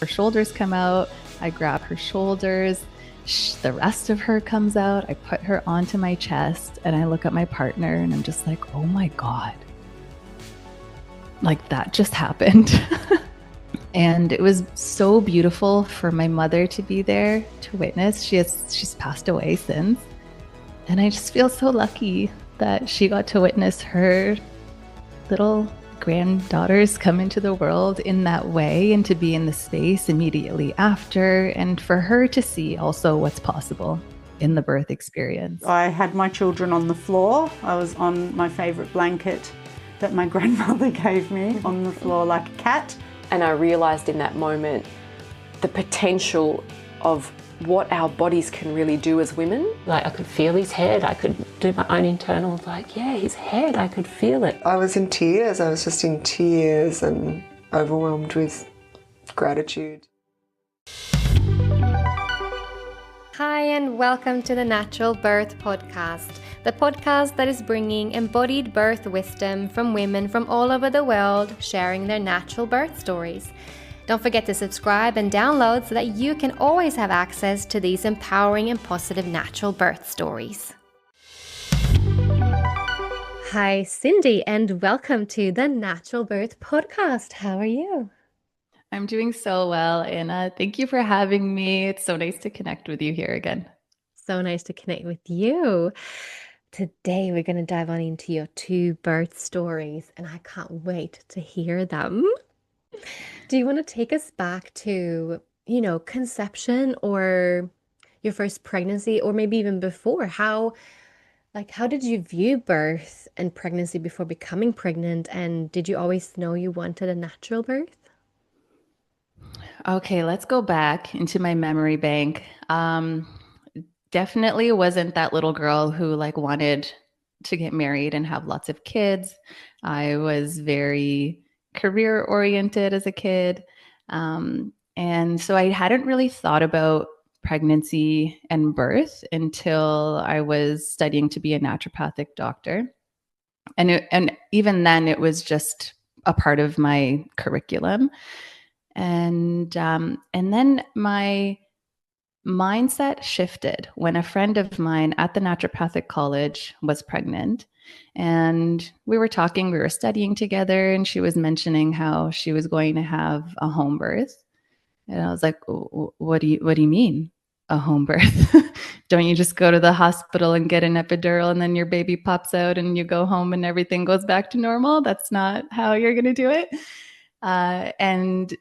her shoulders come out. I grab her shoulders. The rest of her comes out. I put her onto my chest and I look at my partner and I'm just like, oh my God. Like that just happened. And it was so beautiful for my mother to be there to witness. She's passed away since. And I just feel so lucky that she got to witness her little granddaughters come into the world in that way and to be in the space immediately after, and for her to see also what's possible in the birth experience. I had my children on the floor. I was on my favorite blanket that my grandmother gave me on the floor like a cat. And I realized in that moment the potential of what our bodies can really do as women. Like I could feel his head, I could do my own internal, like, yeah, his head, I could feel it. I was in tears, I was just in tears and overwhelmed with gratitude. Hi and welcome to the Natural Birth Podcast, the podcast that is bringing embodied birth wisdom from women from all over the world sharing their natural birth stories. Don't forget to subscribe and download so that you can always have access to these empowering and positive natural birth stories. Hi, Cindy, and welcome to the Natural Birth Podcast. How are you? I'm doing so well, Anna. Thank you for having me. It's so nice to connect with you here again. So nice to connect with you. Today, we're going to dive on into your 2 birth stories, and I can't wait to hear them. Do you want to take us back to, conception or your first pregnancy, or maybe even before? How did you view birth and pregnancy before becoming pregnant? And did you always know you wanted a natural birth? Okay, let's go back into my memory bank. Definitely wasn't that little girl who wanted to get married and have lots of kids. I was very career oriented as a kid. And so I hadn't really thought about pregnancy and birth until I was studying to be a naturopathic doctor. And even then it was just a part of my curriculum. And then my mindset shifted when a friend of mine at the naturopathic college was pregnant. And we were studying together, and she was mentioning how she was going to have a home birth. And I was like, what do you mean a home birth? Don't you just go to the hospital and get an epidural and then your baby pops out and you go home and everything goes back to normal? That's not how you're going to do it. And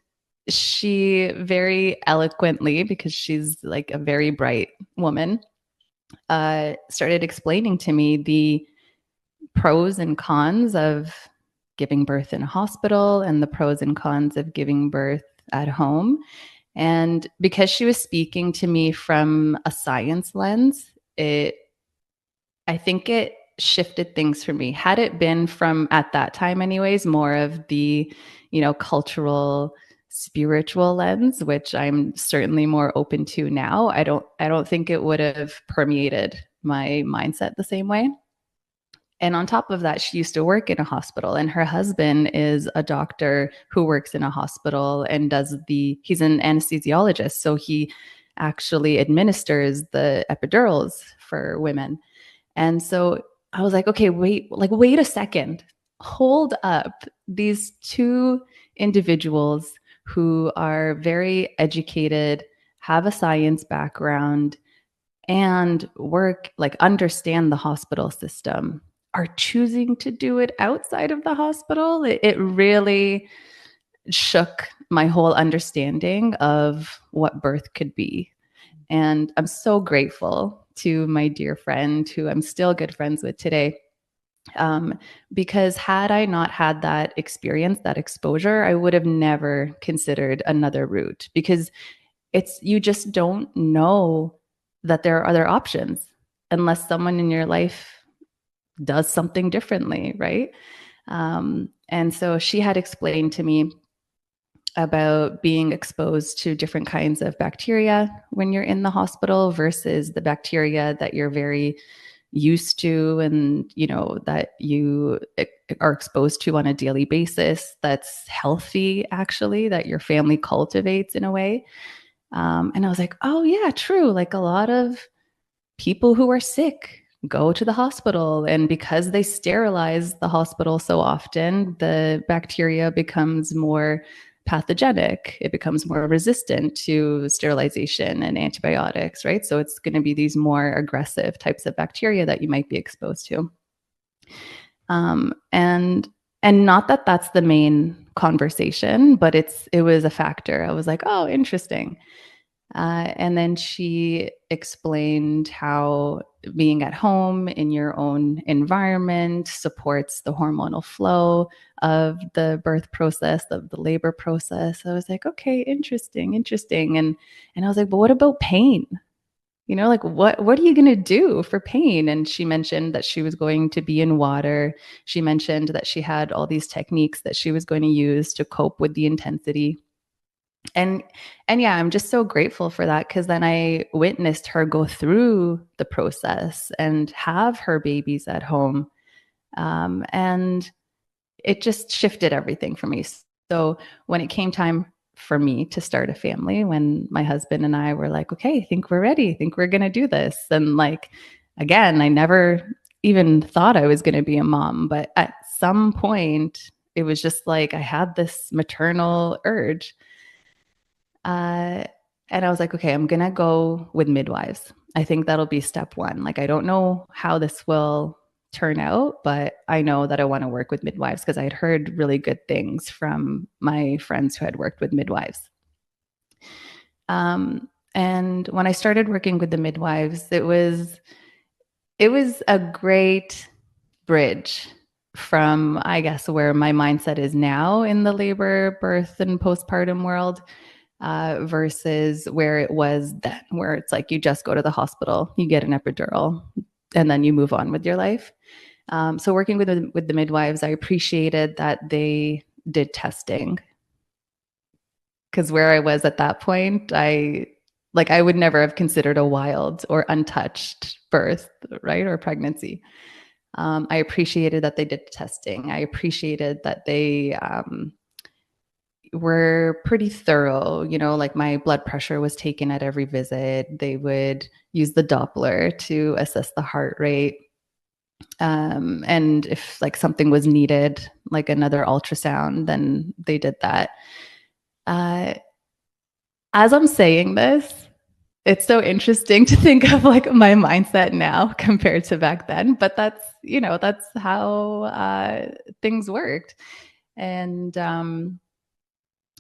she very eloquently, because she's a very bright woman, started explaining to me the pros and cons of giving birth in a hospital and the pros and cons of giving birth at home. And because she was speaking to me from a science lens, I think it shifted things for me. Had it been from, at that time anyways, more of the, cultural, spiritual lens, which I'm certainly more open to now, I don't think it would have permeated my mindset the same way. And on top of that, she used to work in a hospital, and her husband is a doctor who works in a hospital and he's an anesthesiologist. So he actually administers the epidurals for women. And so I was like, okay, wait a second, hold up. These 2 individuals who are very educated, have a science background, and understand the hospital system, are choosing to do it outside of the hospital. It really shook my whole understanding of what birth could be. And I'm so grateful to my dear friend, who I'm still good friends with today, because had I not had that experience, that exposure, I would have never considered another route, because you just don't know that there are other options unless someone in your life does something differently, right? And so she had explained to me about being exposed to different kinds of bacteria when you're in the hospital versus the bacteria that you're very used to and, that you are exposed to on a daily basis that's healthy, actually, that your family cultivates in a way. And I was like, oh, yeah, true. Like a lot of people who are sick go to the hospital. And because they sterilize the hospital so often, the bacteria becomes more pathogenic. It becomes more resistant to sterilization and antibiotics, right? So it's going to be these more aggressive types of bacteria that you might be exposed to. And not that that's the main conversation, but it was a factor. I was like, oh, interesting. And then she explained how being at home in your own environment supports the hormonal flow of the birth process, of the labor process. I was like, okay, interesting. And I was like, but what about pain? Like what are you going to do for pain? And she mentioned that she was going to be in water. She mentioned that she had all these techniques that she was going to use to cope with the intensity. And yeah, I'm just so grateful for that, because then I witnessed her go through the process and have her babies at home. And it just shifted everything for me. So when it came time for me to start a family, when my husband and I were like, okay, I think we're ready. I think we're going to do this. And like, again, I never even thought I was going to be a mom. But at some point, it was just like I had this maternal urge. And I was like, okay, I'm going to go with midwives. I think that'll be step one. Like, I don't know how this will turn out, but I know that I want to work with midwives, because I had heard really good things from my friends who had worked with midwives. And when I started working with the midwives, it was a great bridge from, I guess, where my mindset is now in the labor, birth, and postpartum world. Versus where it was then, where it's like you just go to the hospital, you get an epidural, and then you move on with your life. So working with the midwives, I appreciated that they did testing, because where I was at that point, I would never have considered a wild or untouched birth, right, or pregnancy. I appreciated that they did testing. I appreciated that they were pretty thorough. Like my blood pressure was taken at every visit. They would use the Doppler to assess the heart rate. And if like something was needed, like another ultrasound, then they did that. As I'm saying this, it's so interesting to think of like my mindset now compared to back then, but that's how things worked. And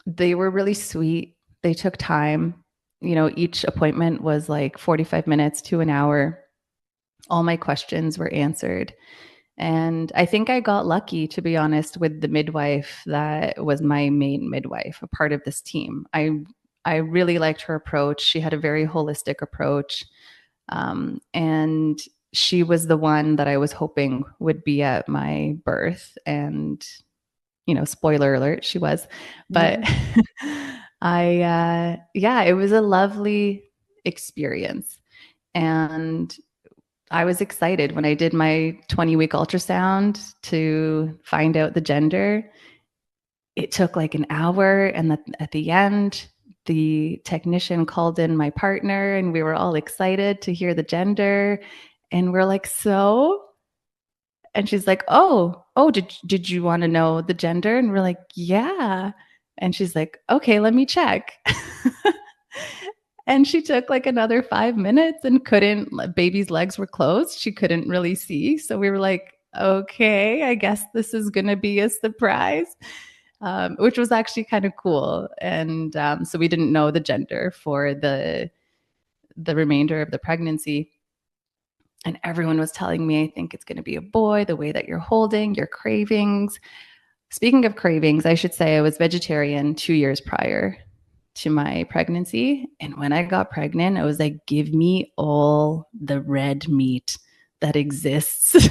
they were really sweet. They took time. Each appointment was like 45 minutes to an hour. All my questions were answered. And I think I got lucky, to be honest, with the midwife that was my main midwife, a part of this team. I really liked her approach. She had a very holistic approach. And she was the one that I was hoping would be at my birth. And spoiler alert, she was. But it was a lovely experience. And I was excited when I did my 20-week ultrasound to find out the gender. It took like an hour. And at the end, the technician called in my partner, and we were all excited to hear the gender. And we're like, so? And she's like, oh, did you want to know the gender? And we're like, yeah. And she's like, okay, let me check. And she took like another 5 minutes and baby's legs were closed. She couldn't really see. So we were like, okay, I guess this is going to be a surprise, which was actually kind of cool. And so we didn't know the gender for the remainder of the pregnancy. And everyone was telling me, I think it's going to be a boy, the way that you're holding, your cravings. Speaking of cravings, I should say I was vegetarian 2 years prior to my pregnancy. And when I got pregnant, I was like, give me all the red meat that exists.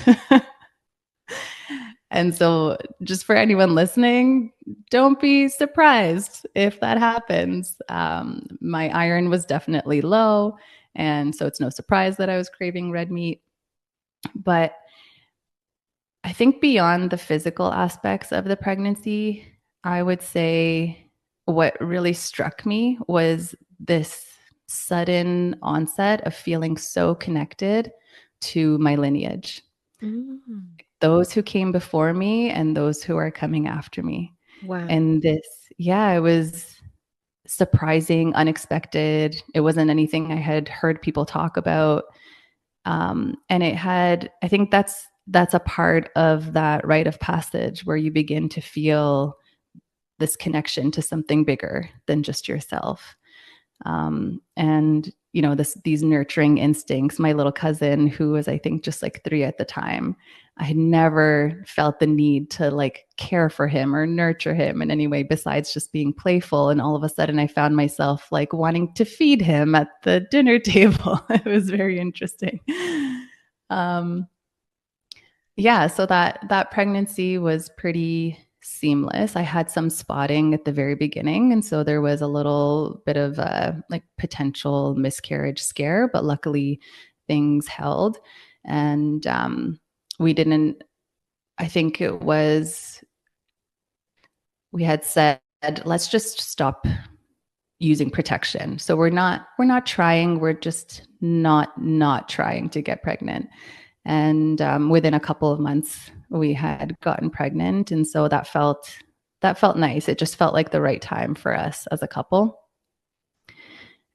And so just for anyone listening, don't be surprised if that happens. My iron was definitely low. And so it's no surprise that I was craving red meat. But I think beyond the physical aspects of the pregnancy, I would say what really struck me was this sudden onset of feeling so connected to my lineage, Mm. those who came before me and those who are coming after me. Wow. And this, yeah, it was surprising, unexpected. It wasn't anything I had heard people talk about. And it had, I think that's a part of that rite of passage where you begin to feel this connection to something bigger than just yourself. And you know, these nurturing instincts. My little cousin, who was I think just like 3 at the time, I had never felt the need to like care for him or nurture him in any way besides just being playful. And all of a sudden, I found myself like wanting to feed him at the dinner table. It was very interesting. Um, yeah, so that pregnancy was pretty seamless. I had some spotting at the very beginning, and so there was a little bit of a like potential miscarriage scare, but luckily things held. And we didn't, I think it was, we had said, let's just stop using protection. So we're not trying, we're just not trying to get pregnant. And within a couple of months, we had gotten pregnant, and so that felt nice. It just felt like the right time for us as a couple.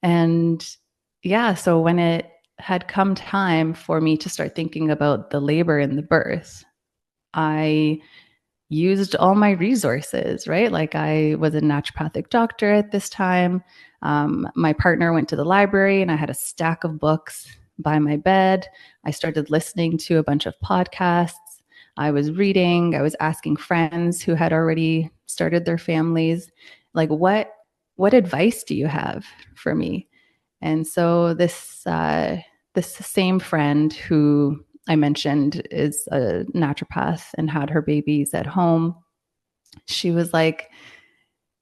And yeah, so when it had come time for me to start thinking about the labor and the birth, I used all my resources, right? Like I was a naturopathic doctor at this time. My partner went to the library and I had a stack of books by my bed. I started listening to a bunch of podcasts. I was reading, I was asking friends who had already started their families, like what advice do you have for me? And so this same friend who I mentioned is a naturopath and had her babies at home. She was like,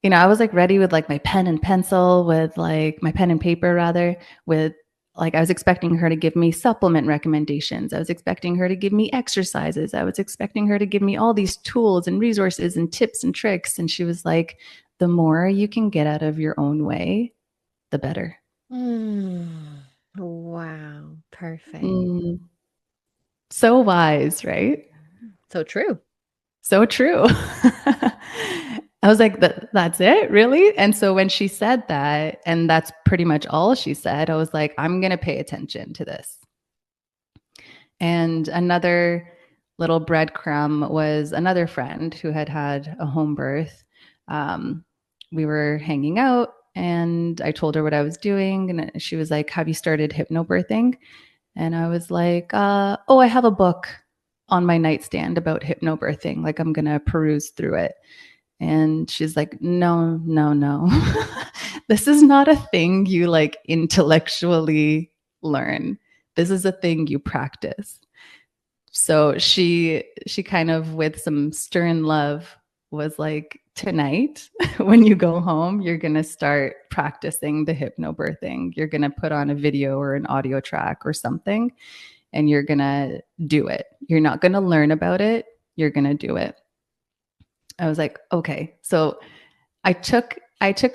you know, I was like ready with like my pen and pencil, with like my pen and paper rather, with like I was expecting her to give me supplement recommendations. I was expecting her to give me exercises. I was expecting her to give me all these tools and resources and tips and tricks. And she was like, the more you can get out of your own way, the better. Wow. Perfect. So wise, right? So true. So true. I was like, that's it, really? And so when she said that, and that's pretty much all she said, I was like, I'm going to pay attention to this. And another little breadcrumb was another friend who had had a home birth. We were hanging out and I told her what I was doing. And she was like, have you started hypnobirthing? And I was like, oh, I have a book on my nightstand about hypnobirthing. Like I'm going to peruse through it. And she's like, no, no, no. This is not a thing you like intellectually learn. This is a thing you practice. So she kind of with some stern love was like, tonight when you go home, you're going to start practicing the hypnobirthing. You're going to put on a video or an audio track or something, and you're going to do it. You're not going to learn about it. You're going to do it. I was like, okay. So I took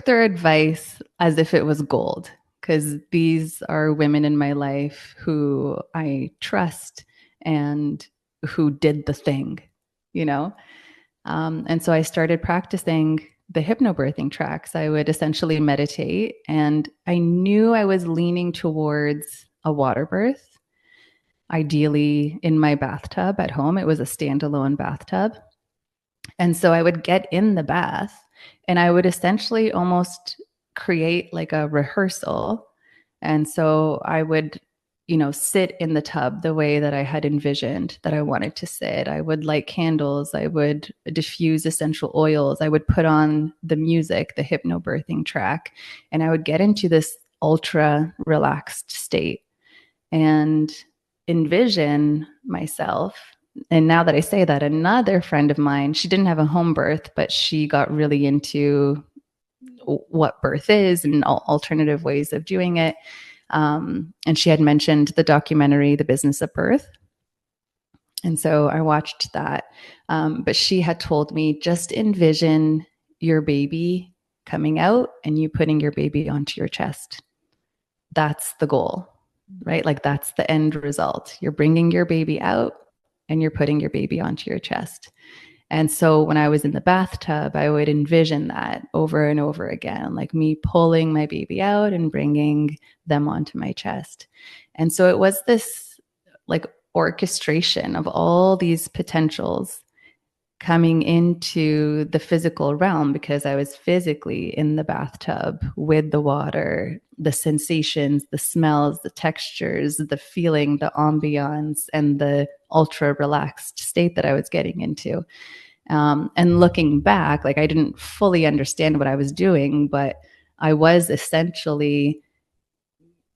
their advice as if it was gold, because these are women in my life who I trust and who did the thing, you know? And so I started practicing the hypnobirthing tracks. I would essentially meditate, and I knew I was leaning towards a water birth, ideally in my bathtub at home. It was a standalone bathtub. And so I would get in the bath and I would essentially almost create like a rehearsal. And so I would, you know, sit in the tub the way that I had envisioned that I wanted to sit. I would light candles. I would diffuse essential oils. I would put on the music, the hypnobirthing track, and I would get into this ultra relaxed state and envision myself. And now that I say that, another friend of mine, she didn't have a home birth, but she got really into what birth is and alternative ways of doing it. And she had mentioned the documentary, The Business of Birth. And so I watched that. But she had told me, just envision your baby coming out and you putting your baby onto your chest. That's the goal, right? Like that's the end result. You're bringing your baby out and you're putting your baby onto your chest. And so when I was in the bathtub, I would envision that over and over again, like me pulling my baby out and bringing them onto my chest. And so it was this like orchestration of all these potentials coming into the physical realm, because I was physically in the bathtub with the water, the sensations, the smells, the textures, the feeling, the ambiance, and the ultra relaxed state that I was getting into. And looking back, like I didn't fully understand what I was doing, but I was essentially,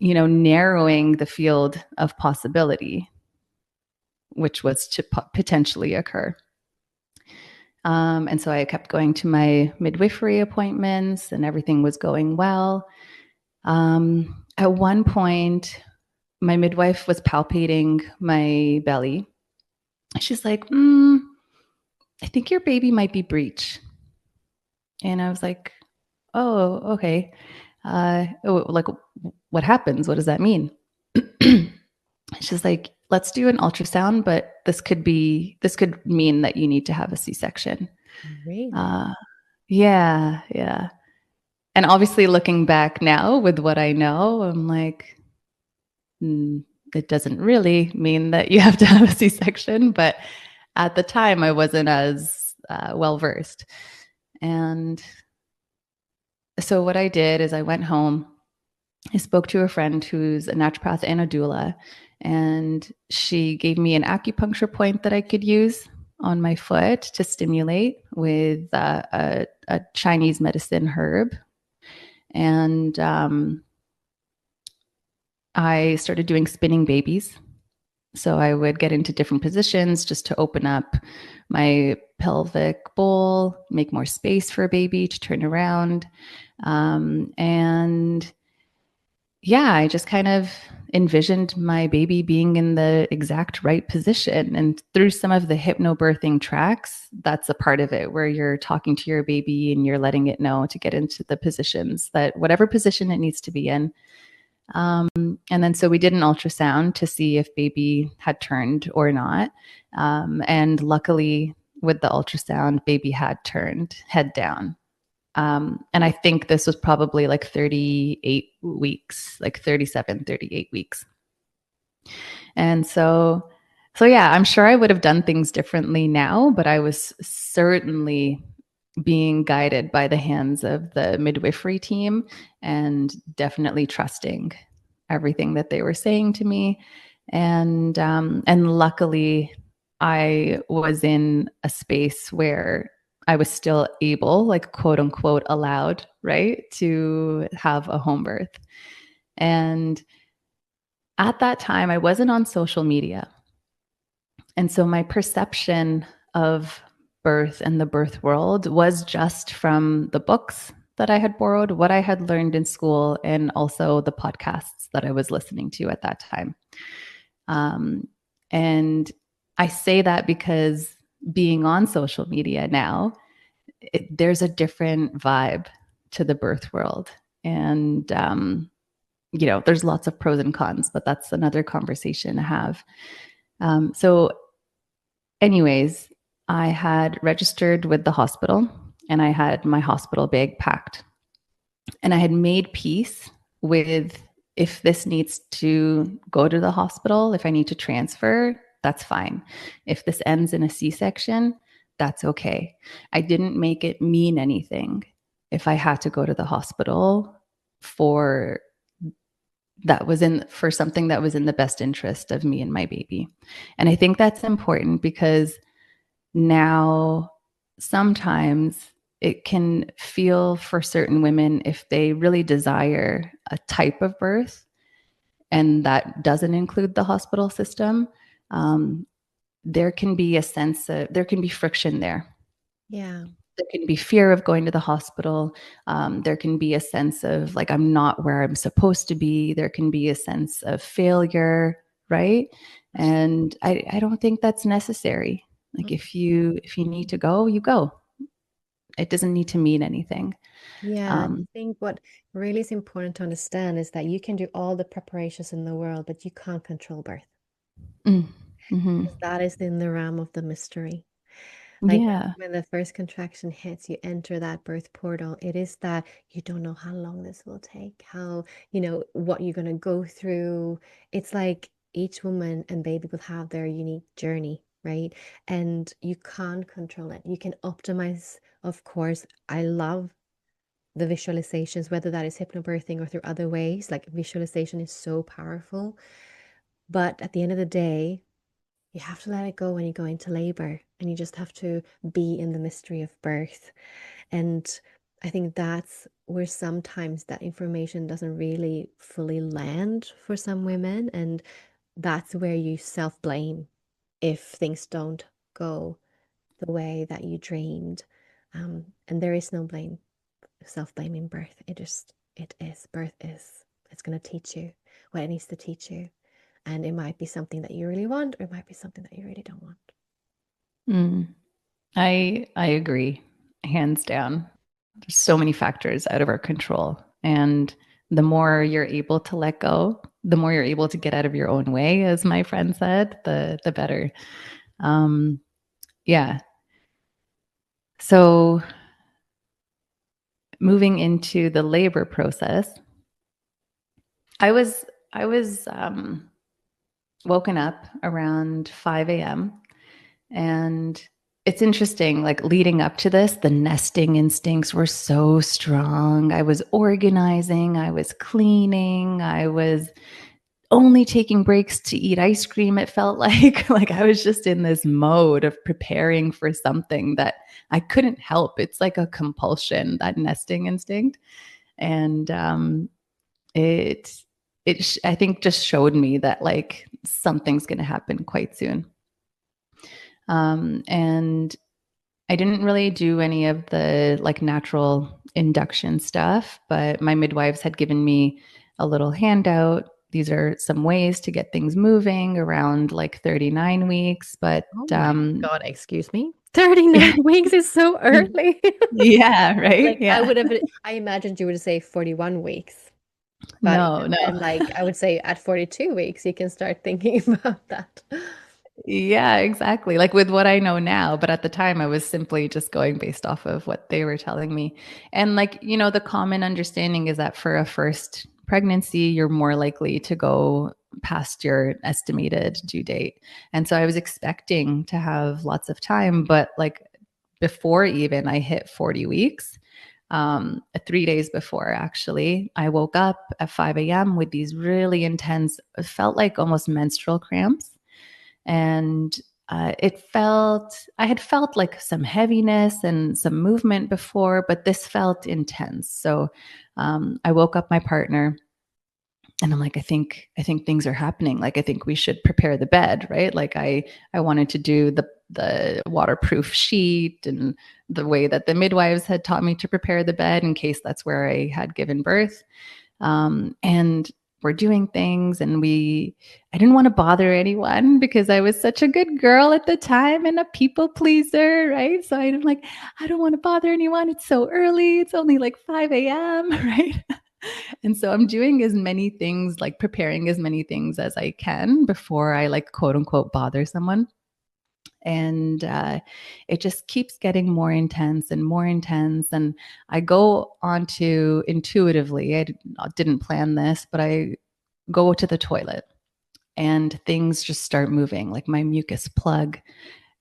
narrowing the field of possibility, which was to potentially occur. And so I kept going to my midwifery appointments and everything was going well. At one point, my midwife was palpating my belly. She's like, I think your baby might be breech. And I was like, oh, okay. Like, what happens? What does that mean? She's like, let's do an ultrasound, but this could mean that you need to have a C-section. Really? Yeah. And obviously looking back now with what I know, I'm like, it doesn't really mean that you have to have a C-section, but at the time I wasn't as well-versed. And so what I did is I went home, I spoke to a friend who's a naturopath and a doula, and she gave me an acupuncture point that I could use on my foot to stimulate with a Chinese medicine herb. And I started doing spinning babies. So I would get into different positions just to open up my pelvic bowl, make more space for a baby to turn around. And yeah, I just kind of envisioned my baby being in the exact right position. And through some of the hypnobirthing tracks, that's a part of it where you're talking to your baby and you're letting it know to get into the positions, that whatever position it needs to be in. And then so we did an ultrasound to see if baby had turned or not. And luckily with the ultrasound, baby had turned head down. And I think this was probably like 38 weeks, like 37, 38 weeks. And so yeah, I'm sure I would have done things differently now, but I was certainly being guided by the hands of the midwifery team and definitely trusting everything that they were saying to me. And luckily I was in a space where I was still able, like quote unquote, allowed, right, to have a home birth. And at that time, I wasn't on social media. And so my perception of birth and the birth world was just from the books that I had borrowed, what I had learned in school, and also the podcasts that I was listening to at that time. And I say that because being on social media now, there's a different vibe to the birth world. And, there's lots of pros and cons, but that's another conversation to have. So anyways, I had registered with the hospital and I had my hospital bag packed. And I had made peace with, if this needs to go to the hospital, if I need to transfer, that's fine. If this ends in a C-section, that's okay. I didn't make it mean anything if I had to go to the hospital for something that was in the best interest of me and my baby. And I think that's important because now sometimes it can feel for certain women, if they really desire a type of birth and that doesn't include the hospital system, there can be friction there. Yeah. There can be fear of going to the hospital. There can be a sense of like, I'm not where I'm supposed to be. There can be a sense of failure, right? And I don't think that's necessary. Like if you need to go, you go. It doesn't need to mean anything. Yeah, I think what really is important to understand is that you can do all the preparations in the world, but you can't control birth. Mm-hmm. Because that is in the realm of the mystery. Like Yeah. when the first contraction hits, you enter that birth portal. It is that you don't know how long this will take, how, what you're going to go through. It's like each woman and baby will have their unique journey, right? And you can't control it. You can optimize, of course. I love the visualizations, whether that is hypnobirthing or through other ways. Like visualization is so powerful. But at the end of the day, you have to let it go when you go into labor, and you just have to be in the mystery of birth. And I think that's where sometimes that information doesn't really fully land for some women. And that's where you self-blame if things don't go the way that you dreamed. And there is no blame, self-blaming birth. It is. Birth is. It's going to teach you what it needs to teach you. And it might be something that you really want, or it might be something that you really don't want. I agree, hands down. There's so many factors out of our control. And the more you're able to let go, the more you're able to get out of your own way, as my friend said, the better. Yeah. So moving into the labor process, I was woken up around 5 a.m. And it's interesting, like leading up to this, the nesting instincts were so strong. I was organizing, I was cleaning, I was only taking breaks to eat ice cream. It felt like I was just in this mode of preparing for something that I couldn't help. It's like a compulsion, that nesting instinct. And I think just showed me that like something's going to happen quite soon. And I didn't really do any of the like natural induction stuff, but my midwives had given me a little handout. These are some ways to get things moving around like 39 weeks. But Oh my God, excuse me. 39 weeks is so early. Yeah, right. Like Yeah. I imagined you would say 41 weeks. But No. and like I would say at 42 weeks, you can start thinking about that. Yeah, exactly. Like with what I know now, but at the time I was simply just going based off of what they were telling me. And like, the common understanding is that for a first pregnancy, you're more likely to go past your estimated due date. And so I was expecting to have lots of time, but like before even I hit 40 weeks, 3 days before actually, I woke up at 5 a.m. with these really intense, it felt like almost menstrual cramps. And I had felt like some heaviness and some movement before, but this felt intense. So I woke up my partner and I'm like, I think things are happening. Like, I think we should prepare the bed, right? Like I wanted to do the waterproof sheet and the way that the midwives had taught me to prepare the bed in case that's where I had given birth. And we're doing things, and I didn't want to bother anyone because I was such a good girl at the time and a people pleaser, right? So I don't want to bother anyone. It's so early. It's only like 5 a.m., right? And so I'm doing as many things, like preparing as many things as I can before I like quote unquote bother someone. And it just keeps getting more intense and more intense. And I go on to intuitively, I didn't plan this, but I go to the toilet and things just start moving. Like my mucus plug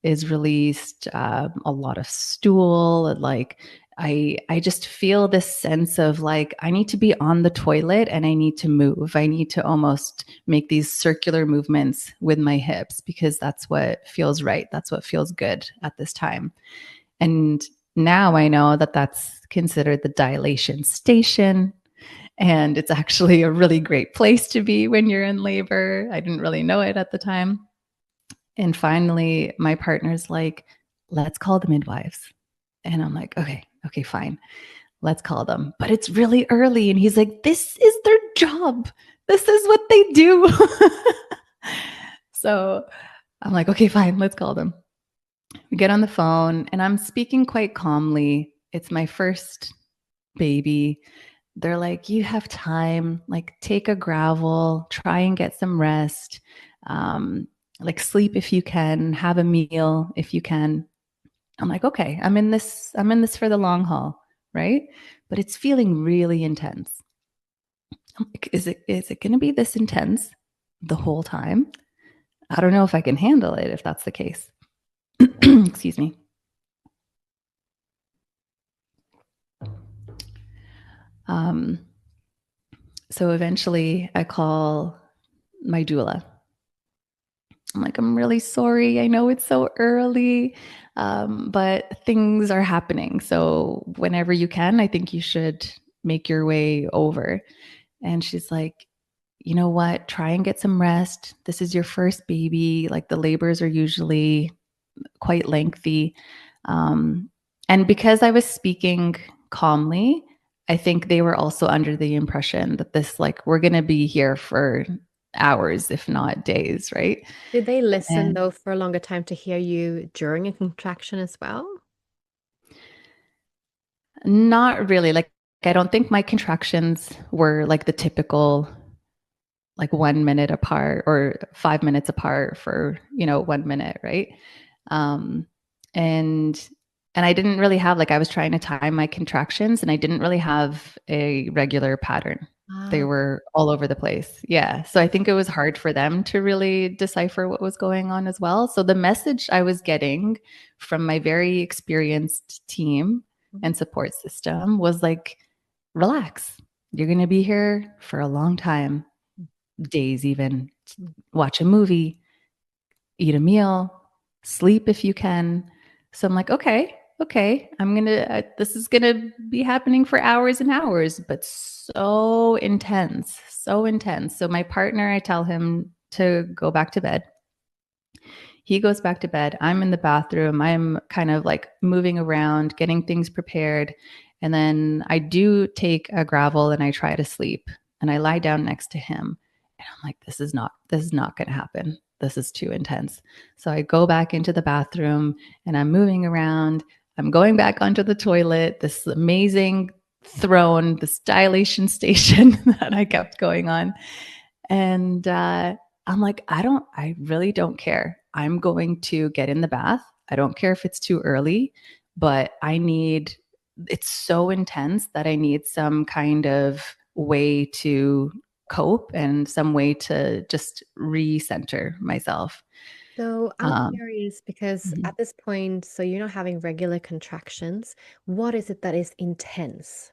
is released, a lot of stool, like I just feel this sense of like I need to be on the toilet and I need to move. I need to almost make these circular movements with my hips because that's what feels right. That's what feels good at this time. And now I know that that's considered the dilation station. And it's actually a really great place to be when you're in labor. I didn't really know it at the time. And finally, my partner's like, let's call the midwives. And I'm like, okay, fine. Let's call them. But it's really early. And he's like, this is their job. This is what they do. So I'm like, okay, fine, let's call them. We get on the phone and I'm speaking quite calmly. It's my first baby. They're like, you have time, like take a gravel, try and get some rest, like sleep if you can, have a meal if you can. I'm like, okay, I'm in this for the long haul, right? But it's feeling really intense. I'm like, is it gonna be this intense the whole time? I don't know if I can handle it if that's the case. Excuse me. Um, so eventually I call my doula. I'm like, I'm really sorry. I know it's so early, but things are happening. So whenever you can, I think you should make your way over. And she's like, you know what? Try and get some rest. This is your first baby. Like the labors are usually quite lengthy. Um, and because I was speaking calmly, I think they were also under the impression that this, like, we're going to be here for hours, if not days, right? Did they listen And though for a longer time to hear you during a contraction as well? not really. Like, I don't think my contractions were like the typical, like 1 minute apart or 5 minutes apart for, 1 minute, right? Um, and and I didn't really have, like, I was trying to time my contractions and I didn't really have a regular pattern. They Ah, were all over the place. Yeah. So I think it was hard for them to really decipher what was going on as well. So the message I was getting from my very experienced team mhm. and support system was like, relax. You're going to be here for a long time, days even. Watch a movie, eat a meal, sleep if you can. So I'm like, okay, okay, this is gonna be happening for hours and hours, but so intense, so intense. So my partner, I tell him to go back to bed. He goes back to bed. I'm in the bathroom. I'm kind of like moving around, getting things prepared. And then I do take a gravel and I try to sleep and I lie down next to him. And I'm like, this is not going to happen. This is too intense. So I go back into the bathroom and I'm moving around. I'm going back onto the toilet, this amazing throne, this dilation station that I kept going on. And I'm like, I really don't care. I'm going to get in the bath. I don't care if it's too early, but it's so intense that I need some kind of way to cope and some way to just recenter myself. So I'm Um, curious because mhm. at this point, so you're not having regular contractions. What is it that is intense?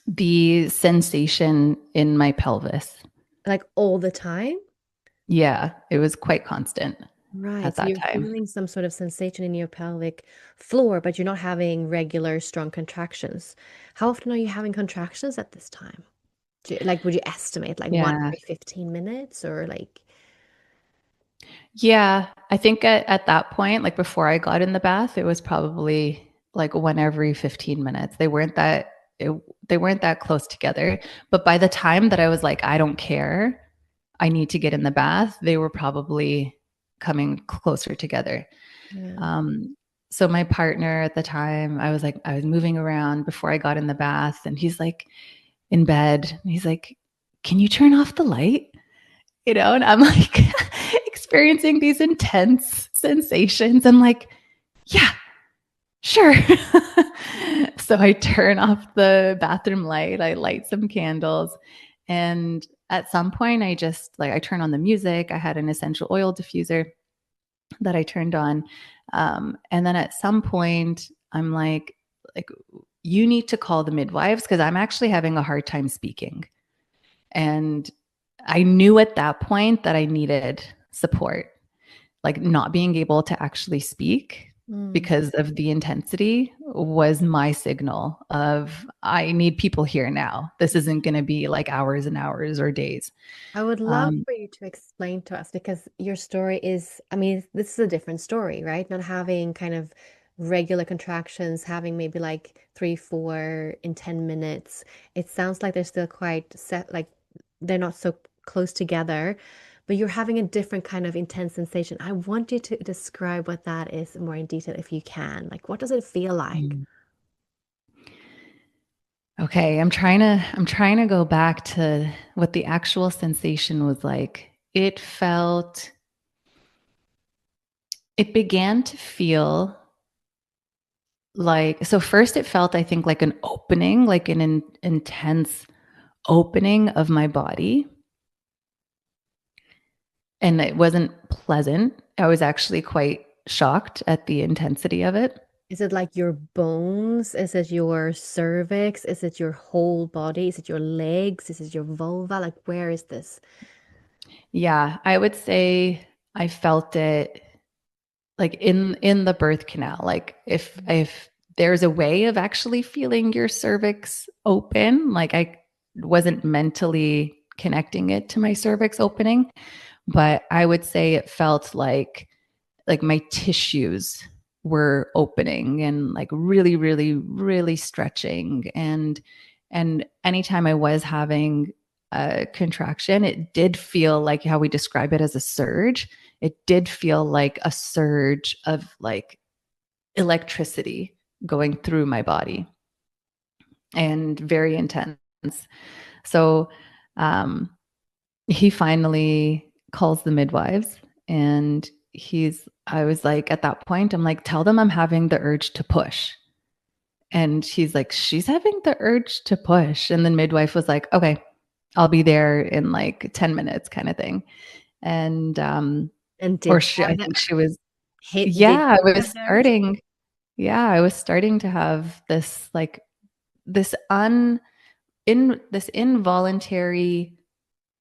The sensation in my pelvis. Like all the time? Yeah, it was quite constant Right. at So that you're time. feeling some sort of sensation in your pelvic floor, but you're not having regular strong contractions. How often are you having contractions at this time? Like, would you estimate like one Yeah. every 15 minutes or like, Yeah, I think at that point, like before I got in the bath, it was probably like one every 15 minutes. It, they weren't that close together. But by the time that I was like, I don't care, I need to get in the bath, they were probably coming closer together. yeah. Um, so my partner at the time, I was moving around before I got in the bath, and he's like in bed, and he's like, "Can you turn off the light?" And I'm like experiencing these intense sensations. I'm like, yeah, sure. So I turn off the bathroom light, I light some candles, and at some point I turn on the music. I had an essential oil diffuser that I turned on. And then at some point I'm like, you need to call the midwives because I'm actually having a hard time speaking. And I knew at that point that I needed support, like not being able to actually speak Mm. because of the intensity was my signal of I need people here now. This isn't going to be like hours and hours or days. I would love Um, for you to explain to us because your story is, I mean, this is a different story, right? Not having kind of regular contractions, having maybe like three, four in 10 minutes. It sounds like they're still quite set, like they're not so close together. but you're having a different kind of intense sensation. I want you to describe what that is more in detail if you can. Like, what does it feel like? Okay, I'm trying to go back to what the actual sensation was like. It began to feel like, so first it felt, I think, like an opening, like an intense opening of my body. And it wasn't pleasant. I was actually quite shocked at the intensity of it. Is it like your bones? Is it your cervix? Is it your whole body? Is it your legs? Is it your vulva? Like, where is this? Yeah, I would say I felt it like in the birth canal. Like if there's a way of actually feeling your cervix open, like I wasn't mentally connecting it to my cervix opening, but I would say it felt like my tissues were opening and like really, really, really stretching. And anytime I was having a contraction, it did feel like how we describe it as a surge. It did feel like a surge of like electricity going through my body and very intense. So um, he finally calls the midwives, and I was like, at that point, I'm like, tell them I'm having the urge to push. And he's like, she's having the urge to push. And then midwife was like, okay, I'll be there in like 10 minutes kind of thing. And, And or did I think she was, hit? Did yeah, I was have the urge? starting, yeah, I was starting to have this, like this this involuntary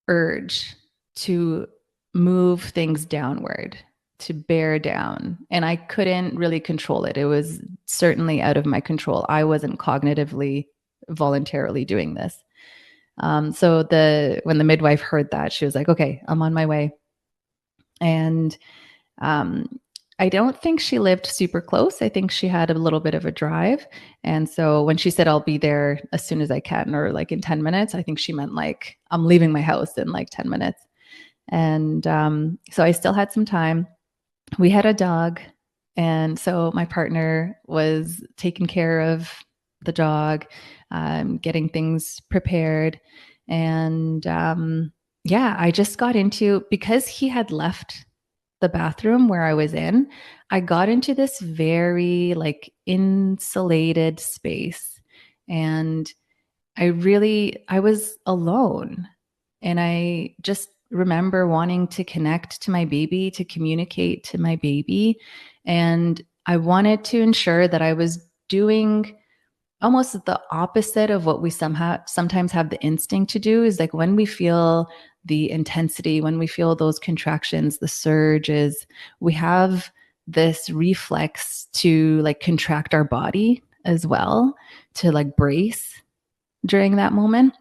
urge to move things downward, to bear down. And I couldn't really control it. It was certainly out of my control. I wasn't cognitively, voluntarily doing this. So when the midwife heard that, she was like, okay, I'm on my way. And I don't think she lived super close. I think she had a little bit of a drive. And so when she said, I'll be there as soon as I can, or like in 10 minutes, I think she meant like, I'm leaving my house in like 10 minutes. And so I still had some time. We had a dog. And so my partner was taking care of the dog, getting things prepared. And yeah, I just got into, because he had left the bathroom where I was in, I got into this very like insulated space. And I was alone. And I just remember wanting to connect to my baby, to communicate to my baby. And I wanted to ensure that I was doing almost the opposite of what we sometimes have the instinct to do, is like when we feel the intensity, when we feel those contractions, the surges, we have this reflex to like contract our body as well, to like brace during that moment.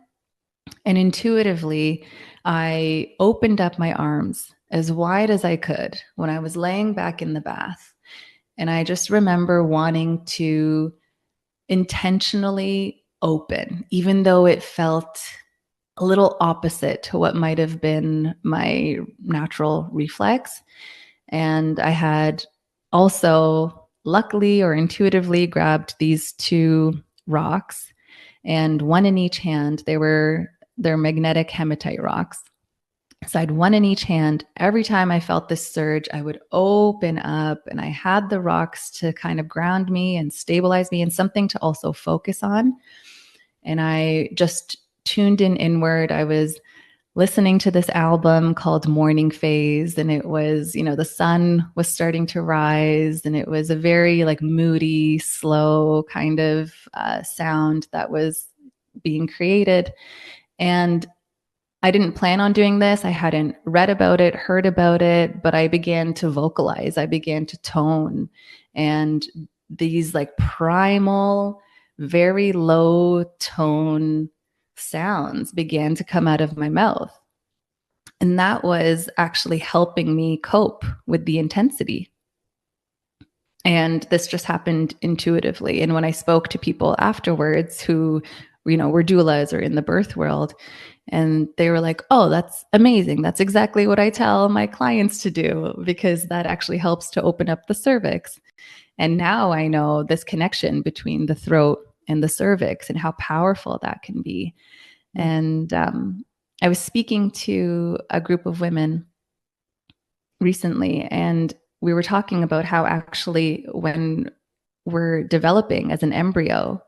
And intuitively, I opened up my arms as wide as I could when I was laying back in the bath. And I just remember wanting to intentionally open, even though it felt a little opposite to what might have been my natural reflex. And I had also, luckily or intuitively, grabbed these two rocks, and one in each hand. They're magnetic hematite rocks. So I had one in each hand. Every time I felt this surge, I would open up, and I had the rocks to kind of ground me and stabilize me, and something to also focus on. And I just tuned in inward. I was listening to this album called Morning Phase, and it was, the sun was starting to rise, and it was a very like moody, slow kind of sound that was being created. And I didn't plan on doing this. I hadn't read about it, heard about it, but I began to vocalize. I began to tone, and these like primal, very low tone sounds began to come out of my mouth. And that was actually helping me cope with the intensity. And this just happened intuitively. And when I spoke to people afterwards who were doulas or in the birth world. And they were like, oh, that's amazing. That's exactly what I tell my clients to do, because that actually helps to open up the cervix. And now I know this connection between the throat and the cervix and how powerful that can be. And I was speaking to a group of women recently, and we were talking about how actually when we're developing as an embryo,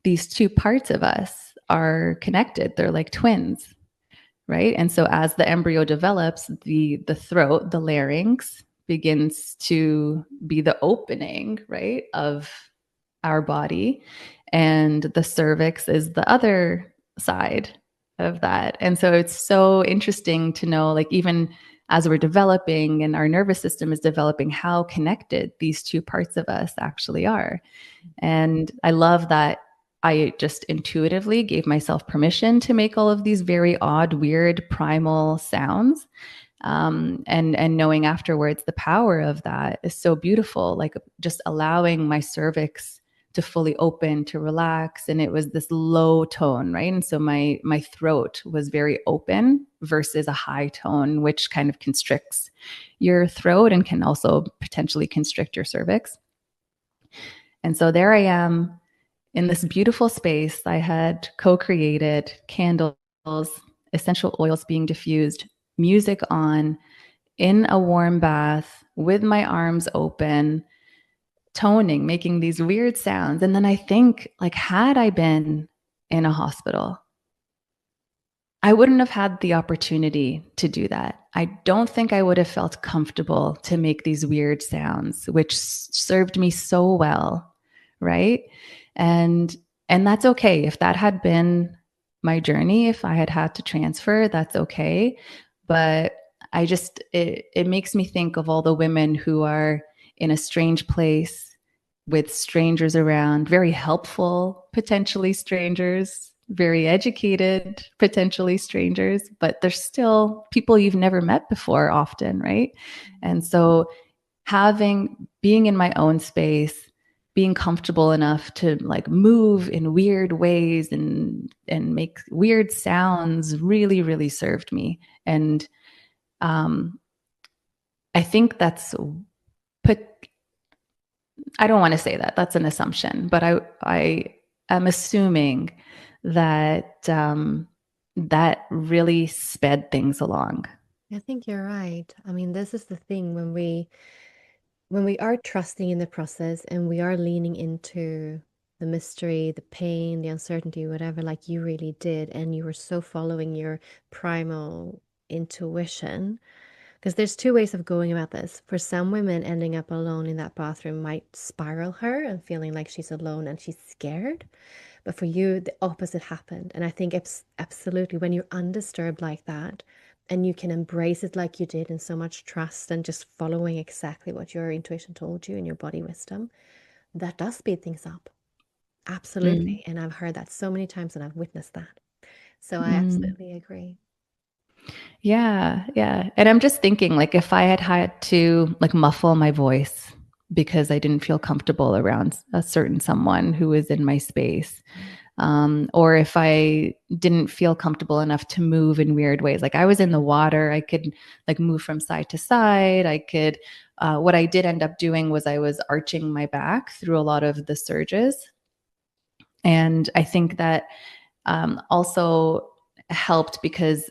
these two parts of us are connected. They're like twins, right? And so as the embryo develops, the throat, the larynx, begins to be the opening, right, of our body, and the cervix is the other side of that. And so it's so interesting to know, like, even as we're developing and our nervous system is developing, how connected these two parts of us actually are. And I love that I just intuitively gave myself permission to make all of these very odd, weird, primal sounds. And knowing afterwards the power of that is so beautiful, like just allowing my cervix to fully open, to relax. And it was this low tone, right? And so my throat was very open versus a high tone, which kind of constricts your throat and can also potentially constrict your cervix. And so there I am in this beautiful space. I had co-created candles, essential oils being diffused, music on, in a warm bath with my arms open, toning, making these weird sounds. And then I think, like, had I been in a hospital, I wouldn't have had the opportunity to do that. I don't think I would have felt comfortable to make these weird sounds, which served me so well, right? And that's okay. If that had been my journey, if I had had to transfer, that's okay. But I just, it makes me think of all the women who are in a strange place with strangers around, very helpful, potentially strangers, very educated, potentially strangers, but they're still people you've never met before often, right? And so being in my own space, being comfortable enough to like move in weird ways and make weird sounds really, really served me. And I think that's I don't want to say that. That's an assumption, but I am assuming that that really sped things along. I think you're right. I mean, this is the thing when we are trusting in the process and we are leaning into the mystery, the pain, the uncertainty, whatever, like you really did, and you were so following your primal intuition. Because there's two ways of going about this. For some women, ending up alone in that bathroom might spiral her and feeling like she's alone and she's scared. But for you, the opposite happened. And I think absolutely when you're undisturbed like that and you can embrace it like you did in so much trust and just following exactly what your intuition told you and your body wisdom, that does speed things up. Absolutely. And I've heard that so many times and I've witnessed that. So I absolutely agree. Yeah, yeah. And I'm just thinking, like, if I had had to like muffle my voice because I didn't feel comfortable around a certain someone who was in my space, or if I didn't feel comfortable enough to move in weird ways, like I was in the water, I could like move from side to side. I could, what I did end up doing was I was arching my back through a lot of the surges. And I think that also helped because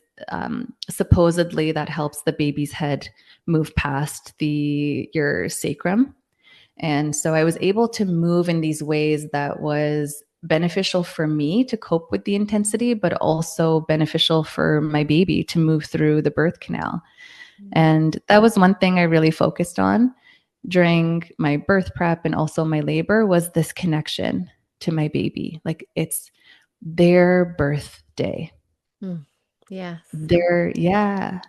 supposedly that helps the baby's head move past your sacrum. And so I was able to move in these ways that was beneficial for me to cope with the intensity, but also beneficial for my baby to move through the birth canal. And that was one thing I really focused on during my birth prep and also my labor, was this connection to my baby. Like, it's their birthday. Yes. Yeah.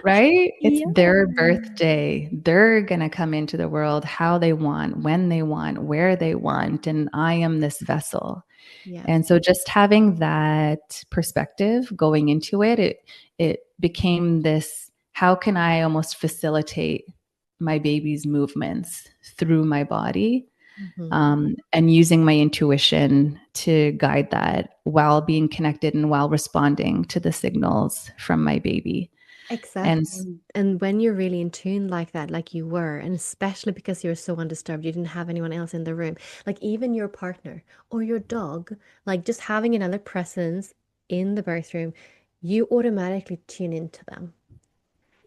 Right? It's their birthday. They're going to come into the world how they want, when they want, where they want. And I am this vessel. Yeah. And so just having that perspective going into it, it became this, how can I almost facilitate my baby's movements through my body? and using my intuition to guide that while being connected and while responding to the signals from my baby. Exactly. And when you're really in tune like that, like you were, and especially because you were so undisturbed, you didn't have anyone else in the room, like even your partner or your dog, like just having another presence in the birth room, you automatically tune into them.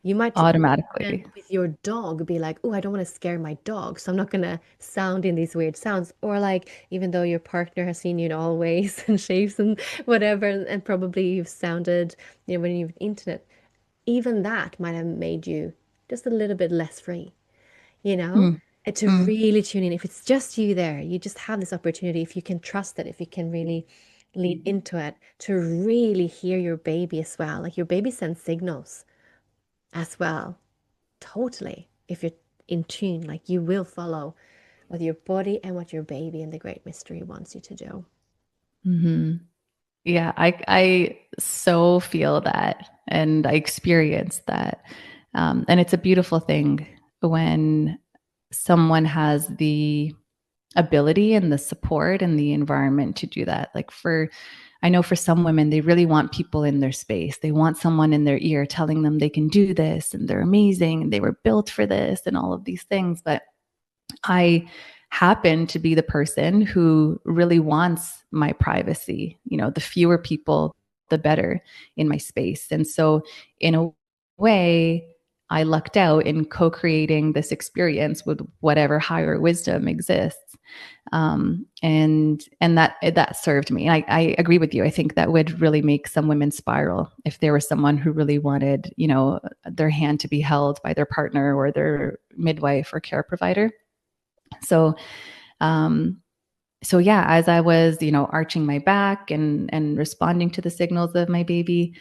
You might Automatically. with your dog be like, oh, I don't want to scare my dog, so I'm not going to sound in these weird sounds. Or like, even though your partner has seen you in all ways and shapes and whatever, and probably you've sounded, when you've internet, even that might have made you just a little bit less free, you know? Mm. And to really tune in. If it's just you there, you just have this opportunity, if you can trust it, if you can really lead into it, to really hear your baby as well. Like your baby sends signals as well. Totally. If you're in tune, like you will follow what your body and what your baby and the great mystery wants you to do. Mm-hmm. Yeah, I so feel that, and I experience that. And it's a beautiful thing when someone has the ability and the support and the environment to do that. Like I know for some women, they really want people in their space. They want someone in their ear telling them they can do this and they're amazing and they were built for this and all of these things. But I happen to be the person who really wants my privacy. The fewer people, the better in my space. And so, in a way, I lucked out in co-creating this experience with whatever higher wisdom exists. And that served me. I agree with you. I think that would really make some women spiral if there was someone who really wanted, their hand to be held by their partner or their midwife or care provider. So, yeah, as I was, arching my back and responding to the signals of my baby,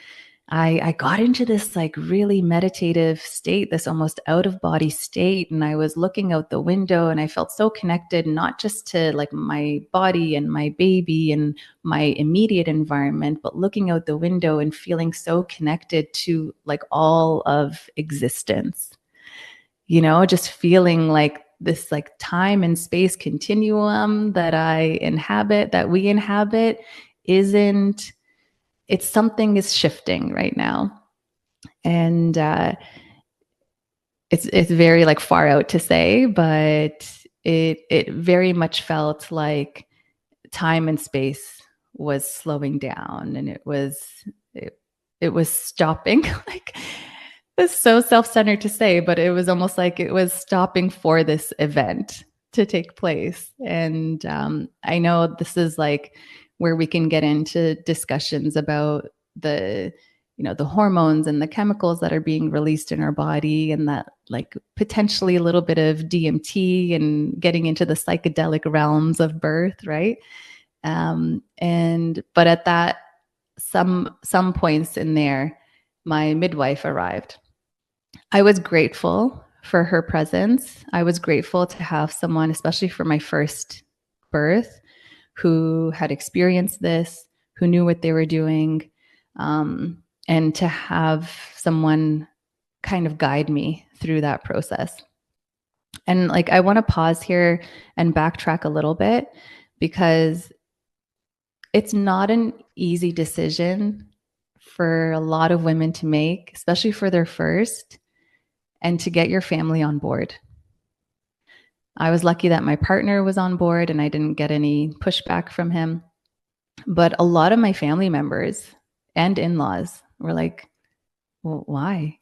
I got into this like really meditative state, this almost out of body state. And I was looking out the window and I felt so connected, not just to like my body and my baby and my immediate environment, but looking out the window and feeling so connected to like all of existence, just feeling like this like time and space continuum that we inhabit it's something is shifting right now. And it's very like far out to say, but it very much felt like time and space was slowing down, and it was stopping. Like, it's so self-centered to say, but it was almost like it was stopping for this event to take place. And I know this is like where we can get into discussions about the hormones and the chemicals that are being released in our body, and that like potentially a little bit of DMT and getting into the psychedelic realms of birth, right? But at that some points in there, my midwife arrived. I was grateful for her presence. I was grateful to have someone, especially for my first birth, who had experienced this, who knew what they were doing, and to have someone kind of guide me through that process. And like, I want to pause here and backtrack a little bit, because it's not an easy decision for a lot of women to make, especially for their first, and to get your family on board. I was lucky that my partner was on board and I didn't get any pushback from him. But a lot of my family members and in-laws were like, well, why?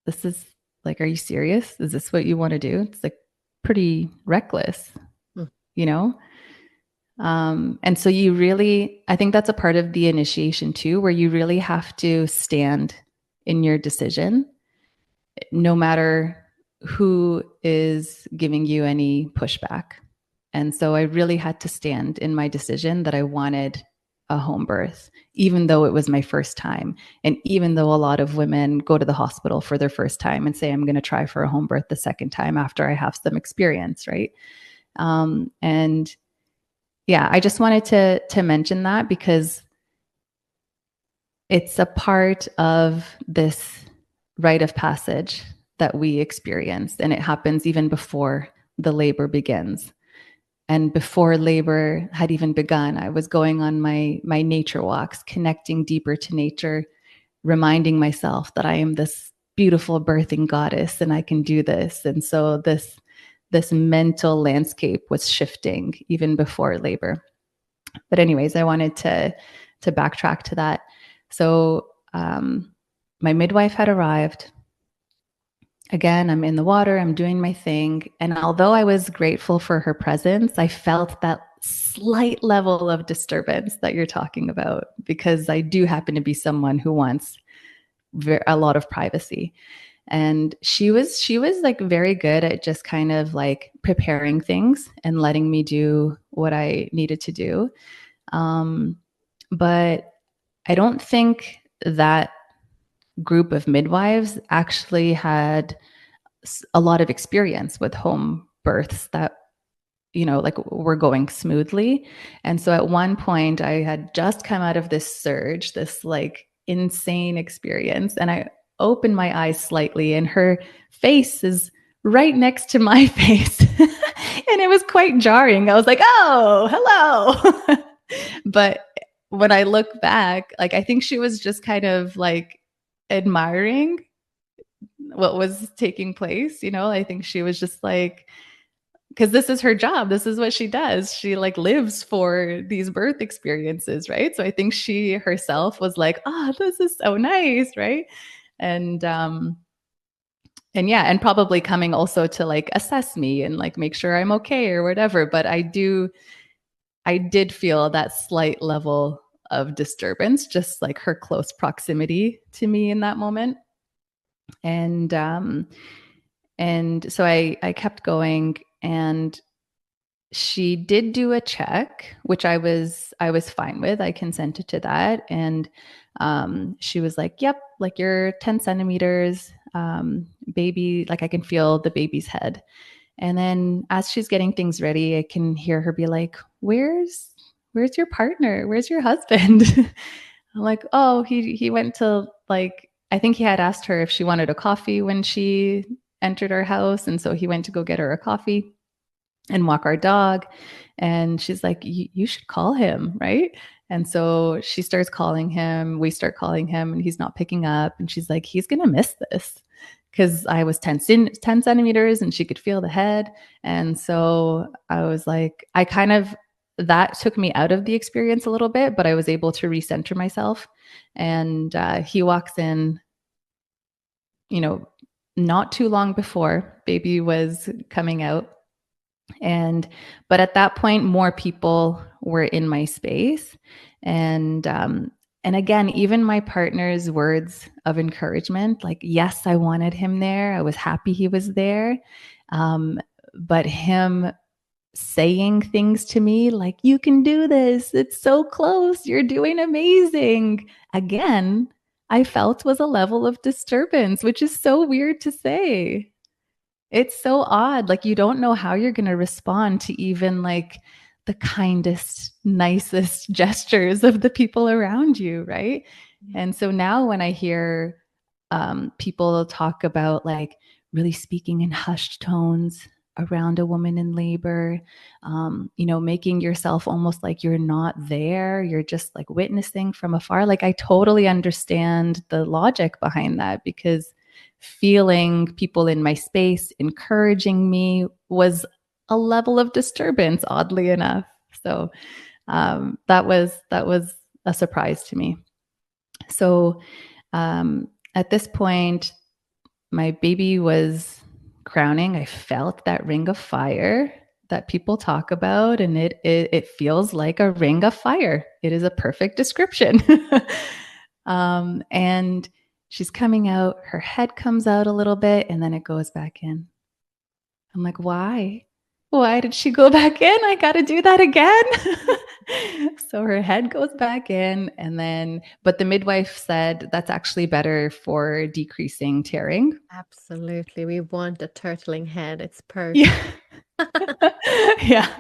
This is like, are you serious? Is this what you want to do? It's like pretty reckless, you know? And so I think that's a part of the initiation too, where you really have to stand in your decision, no matter who is giving you any pushback. And so I really had to stand in my decision that I wanted a home birth, even though it was my first time. And even though a lot of women go to the hospital for their first time and say, I'm going to try for a home birth the second time after I have some experience, right? And yeah, I just wanted to mention that, because it's a part of this rite of passage that we experience, and it happens even before the labor begins. And before labor had even begun, I was going on my nature walks, connecting deeper to nature, reminding myself that I am this beautiful birthing goddess and I can do this. And so this mental landscape was shifting even before labor. But anyways, I wanted to backtrack to that. So my midwife had arrived. Again, I'm in the water, I'm doing my thing. And although I was grateful for her presence, I felt that slight level of disturbance that you're talking about, because I do happen to be someone who wants a lot of privacy. And she was like very good at just kind of like preparing things and letting me do what I needed to do. But I don't think that group of midwives actually had a lot of experience with home births that, like were going smoothly. And so at one point I had just come out of this surge, this like insane experience, and I opened my eyes slightly and her face is right next to my face. And it was quite jarring. I was like, oh, hello. But when I look back, like I think she was just kind of like admiring what was taking place. I think she was just like, because this is her job, this is what she does, she like lives for these birth experiences, right? So I think she herself was like, oh, this is so nice, right? And yeah, and probably coming also to like assess me and like make sure I'm okay or whatever. But I did feel that slight level of disturbance, just like her close proximity to me in that moment. And so I kept going, and she did do a check, which I was fine with. I consented to that. And she was like, yep, like you're 10 centimeters, baby, like I can feel the baby's head. And then as she's getting things ready, I can hear her be like, where's your partner? Where's your husband? I'm like, oh, he went to, like, I think he had asked her if she wanted a coffee when she entered our house. And so he went to go get her a coffee and walk our dog. And she's like, you should call him, right? And so she starts calling him. We start calling him and he's not picking up. And she's like, he's going to miss this, because I was 10 centimeters and she could feel the head. And so I was like, that took me out of the experience a little bit, but I was able to recenter myself. And he walks in, not too long before baby was coming out. But at that point, more people were in my space. And again, even my partner's words of encouragement, like, yes, I wanted him there. I was happy he was there. But him saying things to me like, you can do this. It's so close. You're doing amazing. Again, I felt was a level of disturbance, which is so weird to say. It's so odd. Like, you don't know how you're going to respond to even like the kindest, nicest gestures of the people around you, right? And so now when I hear people talk about like really speaking in hushed tones around a woman in labor, making yourself almost like you're not there, you're just like witnessing from afar. Like, I totally understand the logic behind that, because feeling people in my space encouraging me was a level of disturbance, oddly enough. So that was a surprise to me. So at this point, my baby was crowning. I felt that ring of fire that people talk about, and it feels like a ring of fire. It is a perfect description. And she's coming out, her head comes out a little bit, and then it goes back in. I'm like, why? Why did she go back in? I got to do that again. So her head goes back in, but the midwife said that's actually better for decreasing tearing. Absolutely. We want a turtling head. It's perfect. Yeah. Yeah.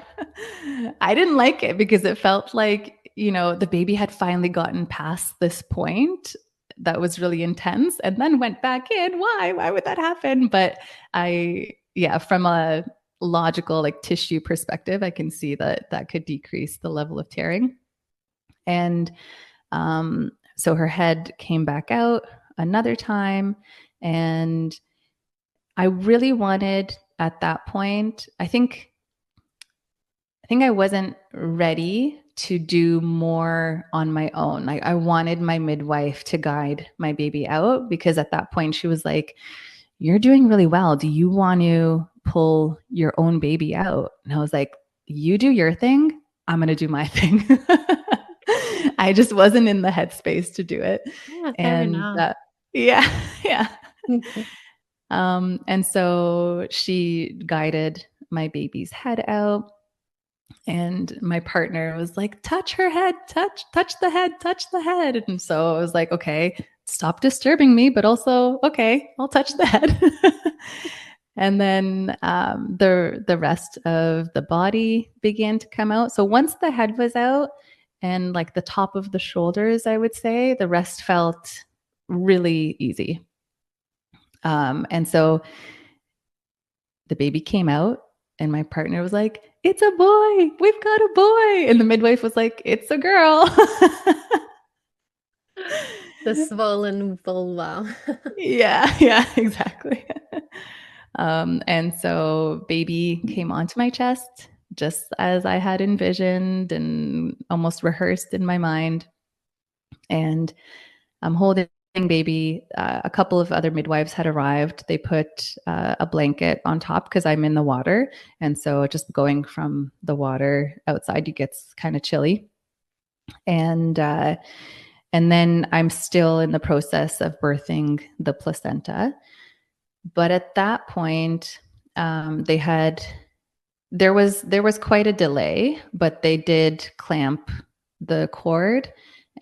I didn't like it because it felt like, the baby had finally gotten past this point that was really intense and then went back in. Why would that happen? But from a logical, like tissue perspective, I can see that that could decrease the level of tearing. And so her head came back out another time. And I really wanted at that point, I think I wasn't ready to do more on my own. I wanted my midwife to guide my baby out, because at that point she was like, "You're doing really well. Do you want to pull your own baby out?" And I was like, "You do your thing. I'm going to do my thing." I just wasn't in the headspace to do it. Yeah, fair And enough. yeah, yeah. And so she guided my baby's head out. And my partner was like, "Touch her head, touch the head, touch the head." And so I was like, "Okay, stop disturbing me, but also, okay, I'll touch the head." And then the rest of the body began to come out. So once the head was out and like the top of the shoulders, I would say the rest felt really easy. And so the baby came out, and my partner was like, "It's a boy. We've got a boy." And the midwife was like, "It's a girl." The swollen vulva. Yeah, yeah, exactly. And so baby came onto my chest just as I had envisioned and almost rehearsed in my mind. And I'm holding baby. A couple of other midwives had arrived. They put a blanket on top because I'm in the water. And so just going from the water outside, it gets kind of chilly. And then I'm still in the process of birthing the placenta. But at that point, there was quite a delay, but they did clamp the cord,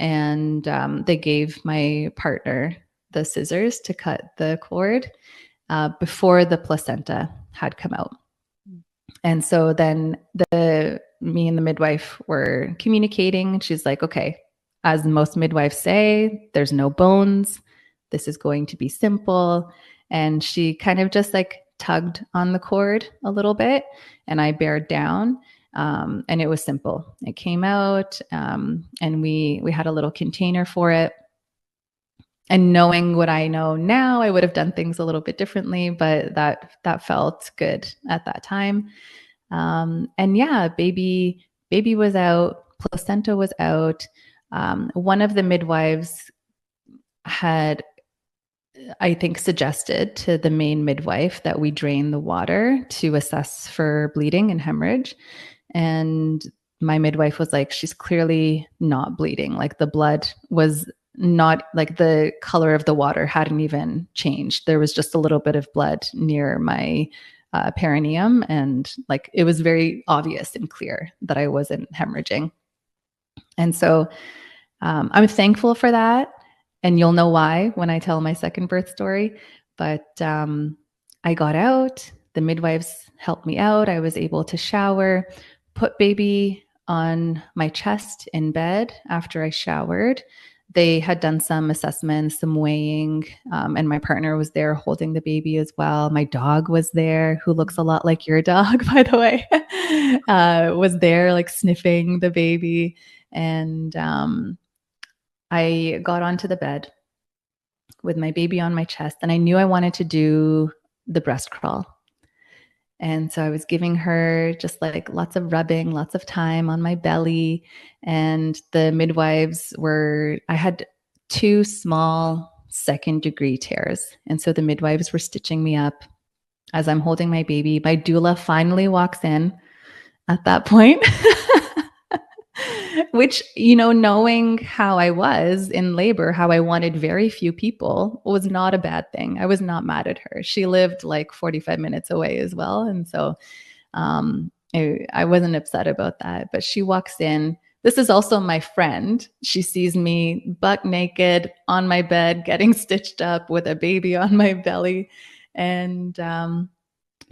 and they gave my partner the scissors to cut the cord before the placenta had come out. And so then me and the midwife were communicating. She's like, "Okay, as most midwives say, there's no bones. This is going to be simple." And she kind of just like tugged on the cord a little bit, and I bared down. And it was simple. It came out, and we had a little container for it. And knowing what I know now, I would have done things a little bit differently, but that felt good at that time. And yeah, baby was out, placenta was out. One of the midwives had, I think, suggested to the main midwife that we drain the water to assess for bleeding and hemorrhage. And my midwife was like, "She's clearly not bleeding. Like the blood was not, like the color of the water hadn't even changed. There was just a little bit of blood near my perineum. And like, it was very obvious and clear that I wasn't hemorrhaging." And so I'm thankful for that. And you'll know why when I tell my second birth story. But I got out. The midwives helped me out. I was able to shower, put baby on my chest in bed after I showered. They had done some assessments, some weighing, and my partner was there holding the baby as well. My dog was there, who looks a lot like your dog, by the way, was there like sniffing the baby. And I got onto the bed with my baby on my chest, and I knew I wanted to do the breast crawl. And so I was giving her just like lots of rubbing, lots of time on my belly. And the midwives I had 2 small 2nd-degree tears. And so the midwives were stitching me up as I'm holding my baby. My doula finally walks in at that point. Which, knowing how I was in labor, how I wanted very few people, was not a bad thing. I was not mad at her. She lived like 45 minutes away as well. And so I wasn't upset about that. But she walks in. This is also my friend. She sees me buck naked on my bed, getting stitched up with a baby on my belly. And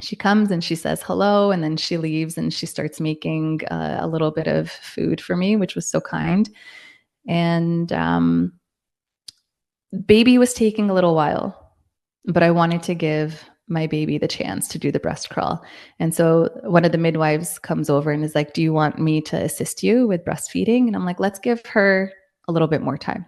she comes and she says hello, and then she leaves and she starts making a little bit of food for me, which was so kind. And baby was taking a little while, but I wanted to give my baby the chance to do the breast crawl. And so one of the midwives comes over and is like, do you want me to assist you with breastfeeding? And I'm like, let's give her a little bit more time.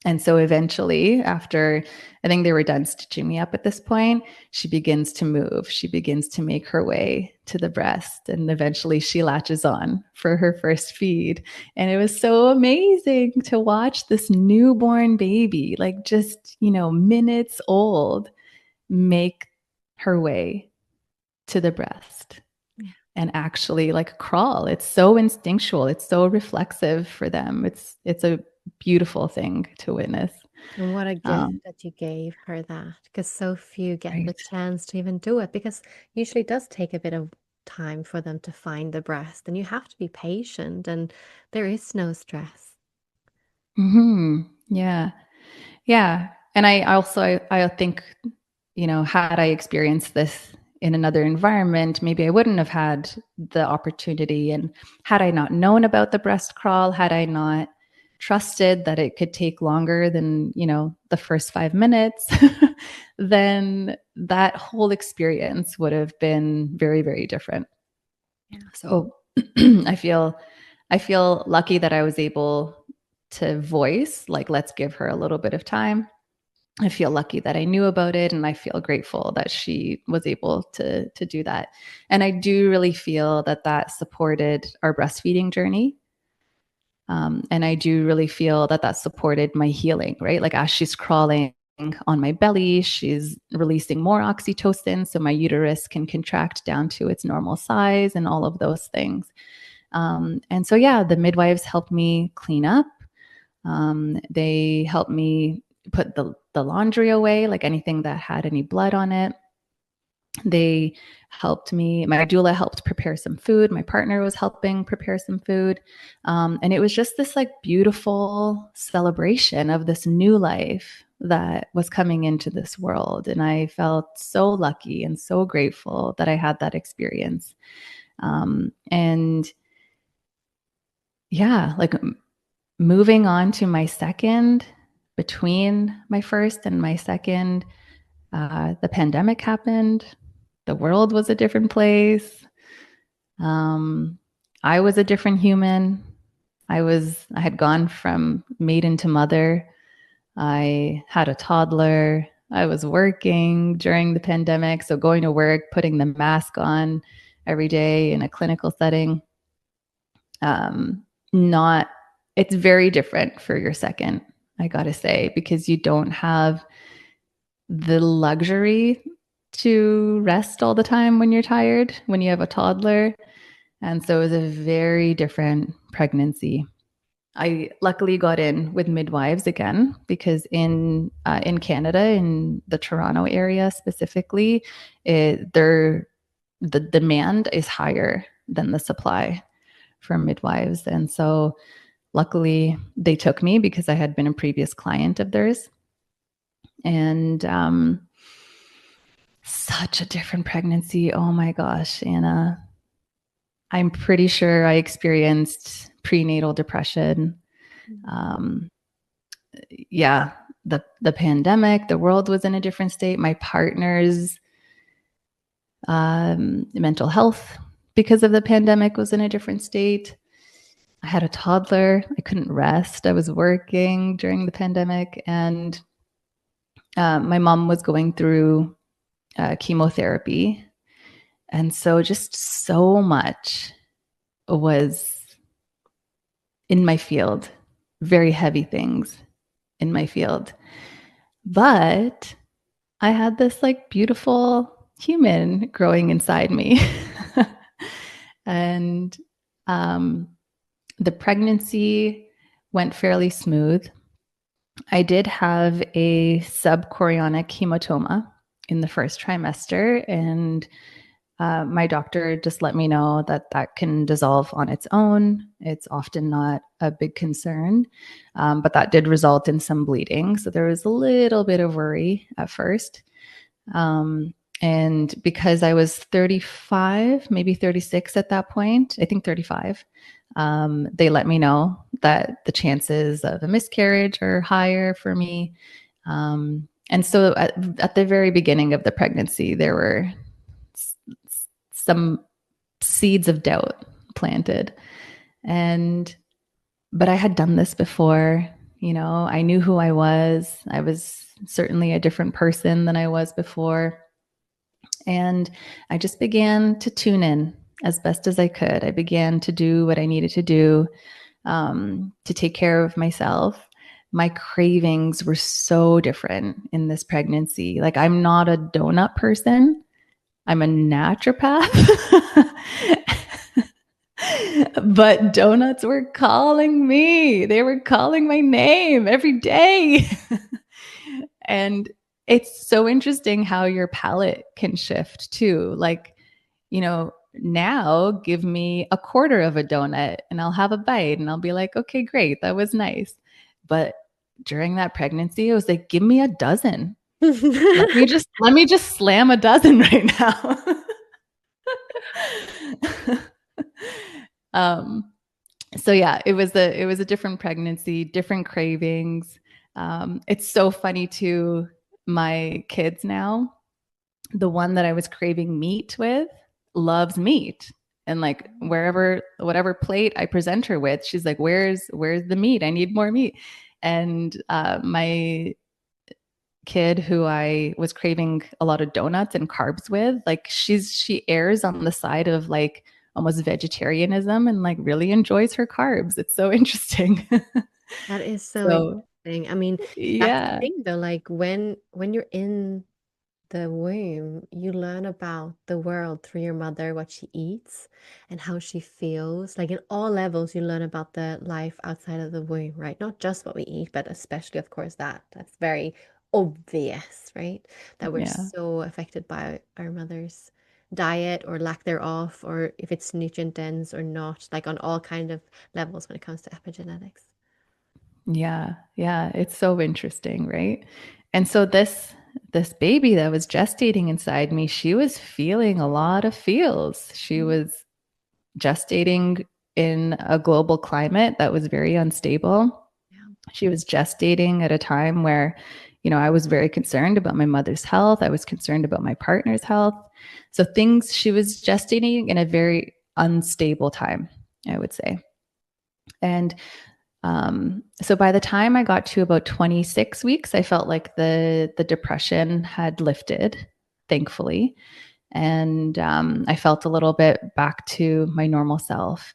And so eventually, after I think they were done stitching me up at this point, she begins to move. She begins to make her way to the breast. And eventually she latches on for her first feed. And it was so amazing to watch this newborn baby, like just, minutes old, make her way to the breast and actually like crawl. It's so instinctual. It's so reflexive for them. It's a beautiful thing to witness. And what a gift that you gave her that, because so few get the Right. chance to even do it, because usually it does take a bit of time for them to find the breast, and you have to be patient, and there is no stress. Yeah. Yeah. And I also, I think, had I experienced this in another environment, maybe I wouldn't have had the opportunity. And had I not known about the breast crawl, had I not trusted that it could take longer than, the first 5 minutes, then that whole experience would have been very, very different. Yeah. So I feel lucky that I was able to voice, like, let's give her a little bit of time. I feel lucky that I knew about it, and I feel grateful that she was able to do that. And I do really feel that supported our breastfeeding journey. And I do really feel that supported my healing, right? Like as she's crawling on my belly, she's releasing more oxytocin so my uterus can contract down to its normal size and all of those things. And so, yeah, the midwives helped me clean up. They helped me put the laundry away, like anything that had any blood on it. They helped me. My doula helped prepare some food. My partner was helping prepare some food. And it was just this like beautiful celebration of this new life that was coming into this world. And I felt so lucky and so grateful that I had that experience. And yeah, like moving on to my second, between my first and my second, the pandemic happened. The world was a different place. I was a different human. I had gone from maiden to mother. I had a toddler. I was working during the pandemic. So going to work, putting the mask on every day in a clinical setting. It's very different for your second, I gotta say, because you don't have the luxury to rest all the time when you're tired, when you have a toddler. And so it was a very different pregnancy. I luckily got in with midwives again, because in Canada, in the Toronto area specifically, the demand is higher than the supply for midwives. And so luckily they took me because I had been a previous client of theirs. And such a different pregnancy. Oh my gosh, Anna. I'm pretty sure I experienced prenatal depression. Yeah, the pandemic, the world was in a different state. My partner's mental health because of the pandemic was in a different state. I had a toddler. I couldn't rest. I was working during the pandemic, and my mom was going through chemotherapy. And so just so much was in my field, very heavy things in my field. But I had this like beautiful human growing inside me. And the pregnancy went fairly smooth. I did have a subchorionic hematoma in the first trimester, and my doctor just let me know that can dissolve on its own. It's often not a big concern, but that did result in some bleeding. So there was a little bit of worry at first. And because I was 35, maybe 36 at that point, I think 35, they let me know that the chances of a miscarriage are higher for me. And so at the very beginning of the pregnancy, there were some seeds of doubt planted. But I had done this before, I knew who I was. I was certainly a different person than I was before. And I just began to tune in as best as I could. I began to do what I needed to do to take care of myself. My cravings were so different in this pregnancy. Like, I'm not a donut person. I'm a naturopath. But donuts were calling me. They were calling my name every day. And it's so interesting how your palate can shift too. Like, now give me a quarter of a donut and I'll have a bite and I'll be like, okay, great. That was nice. But during that pregnancy, it was like, give me a dozen. let me just slam a dozen right now. So yeah, it was a different pregnancy, different cravings. It's so funny too. My kids now, the one that I was craving meat with loves meat. And like whatever plate I present her with, she's like, where's the meat? I need more meat. And my kid who I was craving a lot of donuts and carbs with, like she errs on the side of like almost vegetarianism and like really enjoys her carbs. It's so interesting. That is so interesting. I mean, that's the Yeah. thing though, like when you're in the womb, you learn about the world through your mother, what she eats and how she feels. Like in all levels, you learn about the life outside of the womb, right? Not just what we eat, but especially, of course, that's very obvious, right? That we're Yeah. so affected by our mother's diet or lack thereof, or if it's nutrient dense or not, like on all kind of levels when it comes to epigenetics. Yeah. Yeah. It's so interesting, right? And so this baby that was gestating inside me, she was feeling a lot of feels. She was gestating in a global climate that was very unstable. Yeah. She was gestating at a time where, I was very concerned about my mother's health. I was concerned about my partner's health. So she was gestating in a very unstable time, I would say. And so by the time I got to about 26 weeks, I felt like the depression had lifted, thankfully. And I felt a little bit back to my normal self.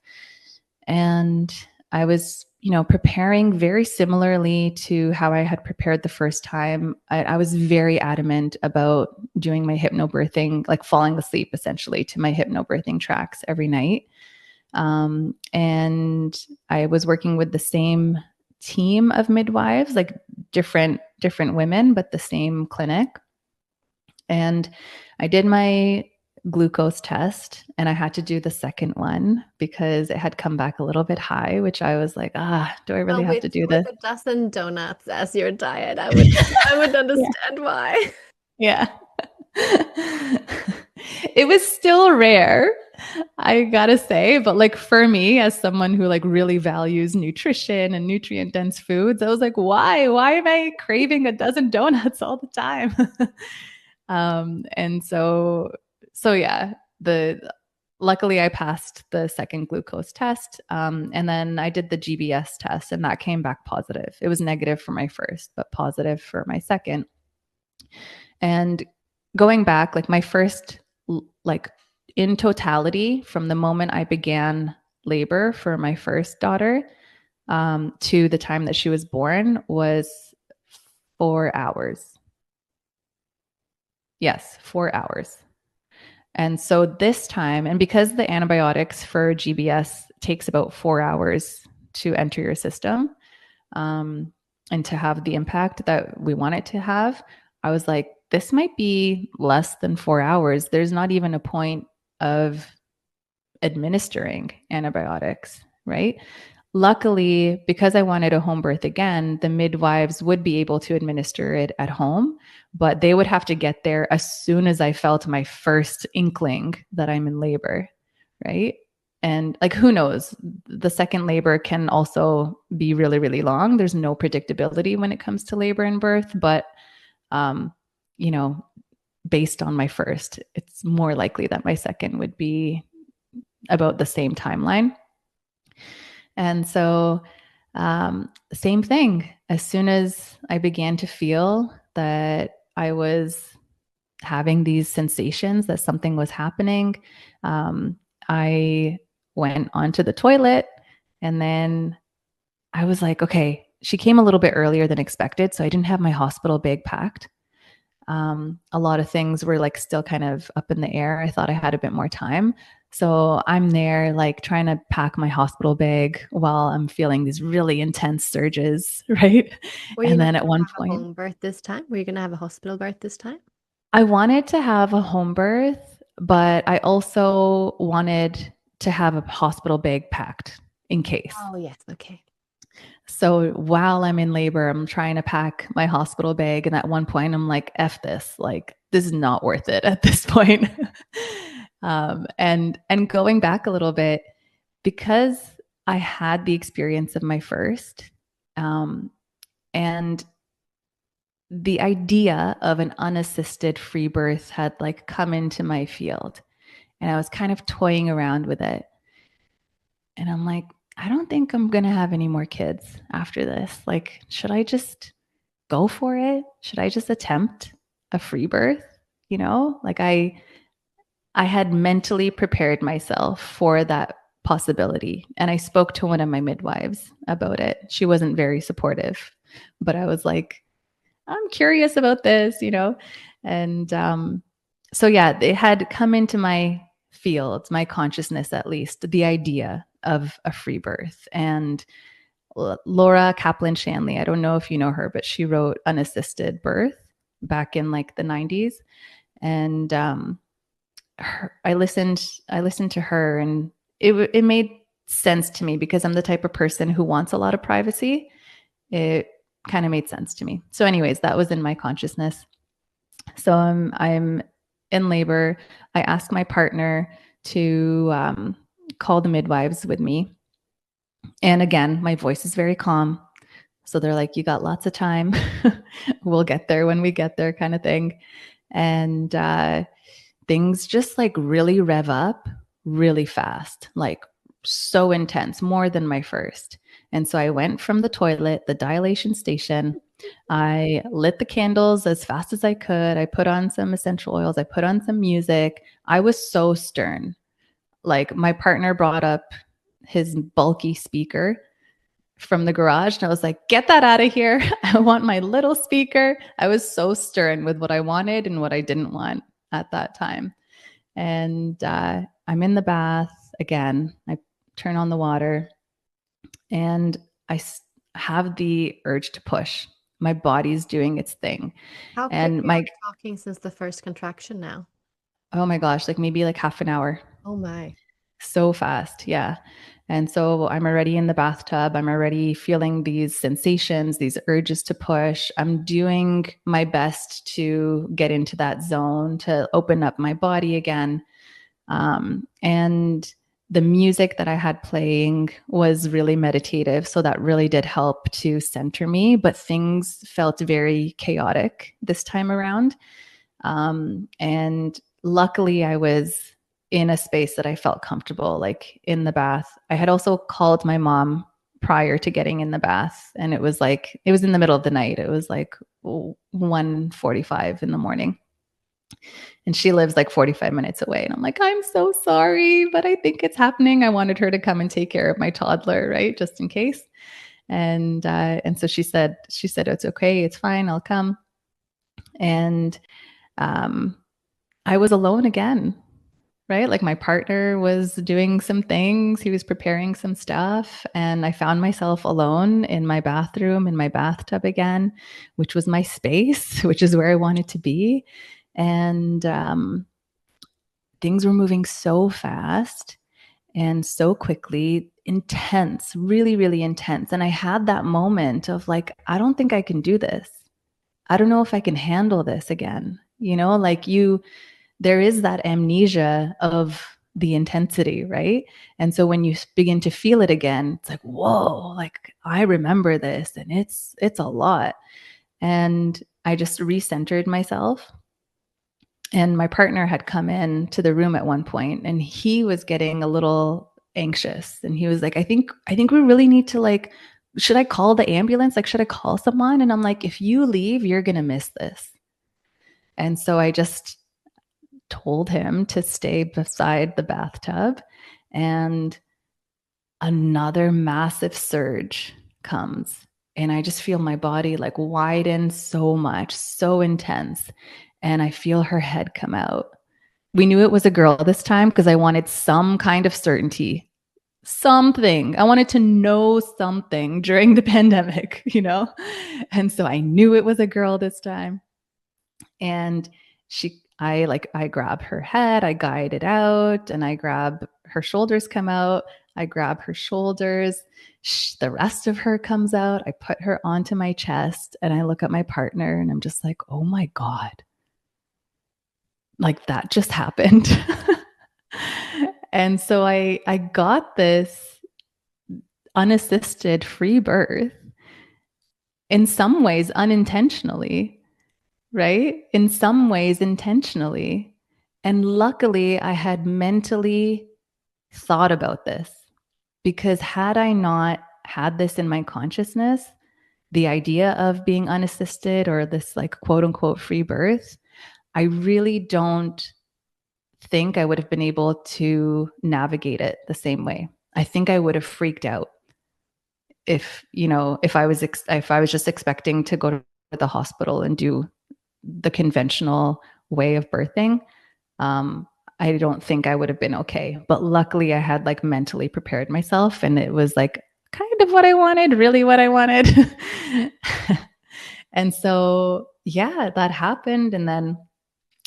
And I was, preparing very similarly to how I had prepared the first time. I was very adamant about doing my hypnobirthing, like falling asleep essentially to my hypnobirthing tracks every night. And I was working with the same team of midwives, like different women, but the same clinic. And I did my glucose test and I had to do the second one because it had come back a little bit high, which I was like, do I really have to do this? With a dozen donuts as your diet, I would understand why. Yeah. It was still rare, I gotta say, but like for me, as someone who like really values nutrition and nutrient dense foods, I was like, why am I craving a dozen donuts all the time? And so yeah, luckily I passed the second glucose test. And then I did the GBS test and that came back positive. It was negative for my first, but positive for my second. And going back, like my first, like in totality, from the moment I began labor for my first daughter to the time that she was born was 4 hours. Yes, 4 hours. And so this time, and because the antibiotics for GBS takes about 4 hours to enter your system and to have the impact that we want it to have, I was like, this might be less than 4 hours. There's not even a point of administering antibiotics, right? Luckily, because I wanted a home birth again, the midwives would be able to administer it at home, but they would have to get there as soon as I felt my first inkling that I'm in labor, right? And like, who knows? The second labor can also be really, really long. There's no predictability when it comes to labor and birth, but you know, based on my first, it's more likely that my second would be about the same timeline. And so, same thing. As soon as I began to feel that I was having these sensations, that something was happening, I went onto the toilet, and then I was like, okay, she came a little bit earlier than expected. So I didn't have my hospital bag packed. A lot of things were like still kind of up in the air. I thought I had a bit more time. So I'm there like trying to pack my hospital bag while I'm feeling these really intense surges, right? Were you And not then at going one to have a point, home birth this time? Were you going to have a hospital birth this time? I wanted to have a home birth, but I also wanted to have a hospital bag packed in case. Oh, yes. Okay. So while I'm in labor, I'm trying to pack my hospital bag. And at one point, I'm like, F this, like, this is not worth it at this point. And going back a little bit, because I had the experience of my first, and the idea of an unassisted free birth had like come into my field, and I was kind of toying around with it. And I'm like, I don't think I'm going to have any more kids after this. Like, should I just go for it? Should I just attempt a free birth? You know, like I had mentally prepared myself for that possibility. And I spoke to one of my midwives about it. She wasn't very supportive, but I was like, I'm curious about this, you know? And so, yeah, it had come into my field, my consciousness at least, the idea of a free birth. And Laura Kaplan Shanley, I don't know if you know her, but she wrote Unassisted Birth back in like the 90s. And I listened to her, and it made sense to me because I'm the type of person who wants a lot of privacy. It kind of made sense to me. So anyways, that was in my consciousness. So I'm in labor. I asked my partner to call the midwives with me. And again, my voice is very calm. So they're like, you got lots of time. We'll get there when we get there, kind of thing. And things just like really rev up really fast, like so intense, more than my first. And so I went from the toilet, the dilation station. I lit the candles as fast as I could. I put on some essential oils. I put on some music. I was so stern. Like my partner brought up his bulky speaker from the garage, and I was like, get that out of here. I want my little speaker. I was so stern with what I wanted and what I didn't want at that time. And I'm in the bath again. I turn on the water, and I have the urge to push. My body's doing its thing. How And quickly are we talking since the first contraction now? oh my gosh, like maybe like half an hour. Oh my. So fast. Yeah. And so I'm already in the bathtub. I'm already feeling these sensations, these urges to push. I'm doing my best to get into that zone, to open up my body again. And the music that I had playing was really meditative. So that really did help to center me. But things felt very chaotic this time around. And luckily, I was in a space that I felt comfortable, like in the bath. I had also called my mom prior to getting in the bath, and it was in the middle of the night. It was like 1:45 in the morning. And she lives like 45 minutes away. And I'm like, I'm so sorry, but I think it's happening. I wanted her to come and take care of my toddler, right? Just in case. And so she said, it's okay. It's fine. I'll come. And I was alone again, right? Like my partner was doing some things, he was preparing some stuff, and I found myself alone in my bathroom, in my bathtub again, which was my space, which is where I wanted to be. And things were moving so fast and so quickly, intense, really, really intense. And I had that moment of like, I don't think I can do this. I don't know if I can handle this again. You know, like there is that amnesia of the intensity, right? And so when you begin to feel it again, it's like, whoa, like I remember this, and it's a lot. And I just recentered myself. And my partner had come in to the room at one point, and he was getting a little anxious. And he was like, I think we really need to, like, should I call the ambulance? Like, should I call someone? And I'm like, if you leave, you're going to miss this. And so I just told him to stay beside the bathtub, and another massive surge comes. And I just feel my body like widen so much, so intense. And I feel her head come out. We knew it was a girl this time because I wanted some kind of certainty, something. I wanted to know something during the pandemic, you know? And so I knew it was a girl this time. And I grab her head, I guide it out, and I grab her shoulders come out. I grab her shoulders. The rest of her comes out. I put her onto my chest, and I look at my partner, and I'm just like, oh my God, like that just happened. And so I got this unassisted free birth, in some ways unintentionally, right? In some ways intentionally. And luckily, I had mentally thought about this, because had I not had this in my consciousness, the idea of being unassisted or this like quote unquote free birth, I really don't think I would have been able to navigate it the same way. I think I would have freaked out if I was just expecting to go to the hospital and do the conventional way of birthing. I don't think I would have been okay. But luckily I had like mentally prepared myself, and it was like kind of what I wanted, really what I wanted. And so, yeah, that happened. And then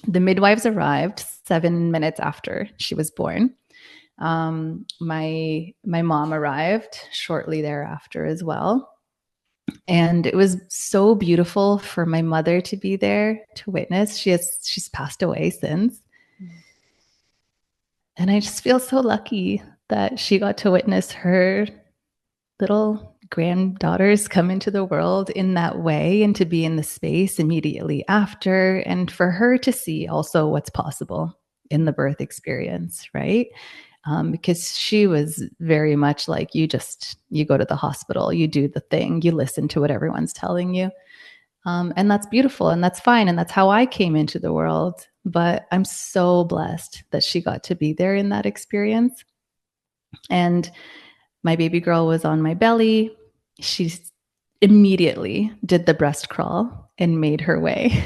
the midwives arrived 7 minutes after she was born. My mom arrived shortly thereafter as well. And it was so beautiful for my mother to be there to witness. She's passed away since. And I just feel so lucky that she got to witness her little granddaughters come into the world in that way, and to be in the space immediately after, and for her to see also what's possible in the birth experience, right? Because she was very much like, you go to the hospital, you do the thing, you listen to what everyone's telling you. And that's beautiful, and that's fine. And that's how I came into the world. But I'm so blessed that she got to be there in that experience. And my baby girl was on my belly. She immediately did the breast crawl and made her way.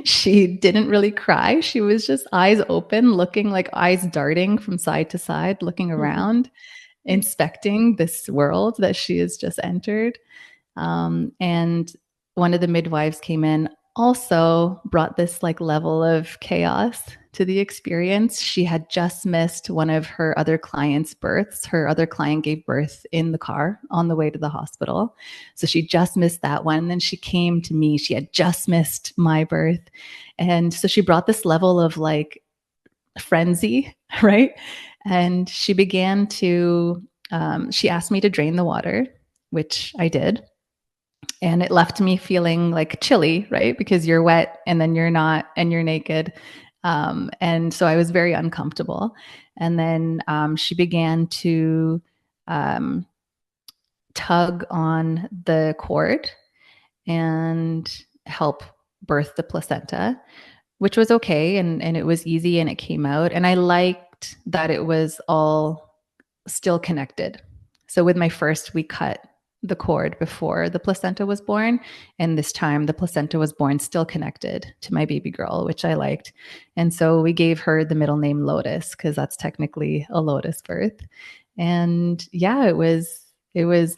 She didn't really cry. She was just eyes open, looking like eyes darting from side to side, looking around, inspecting this world that she has just entered. And one of the midwives came in, also brought this like level of chaos to the experience. She had just missed one of her other clients' births. Her other client gave birth in the car on the way to the hospital. So she just missed that one. And then she came to me. She had just missed my birth. And so she brought this level of like frenzy, right? And she began to, she asked me to drain the water, which I did. And it left me feeling like chilly, right? Because you're wet and then you're not, and you're naked. And so I was very uncomfortable. And then she began to tug on the cord and help birth the placenta, which was okay. And it was easy, and it came out. And I liked that it was all still connected. So with my first, we cut the cord before the placenta was born. And this time the placenta was born still connected to my baby girl, which I liked. And so we gave her the middle name Lotus, because that's technically a lotus birth. And yeah, it was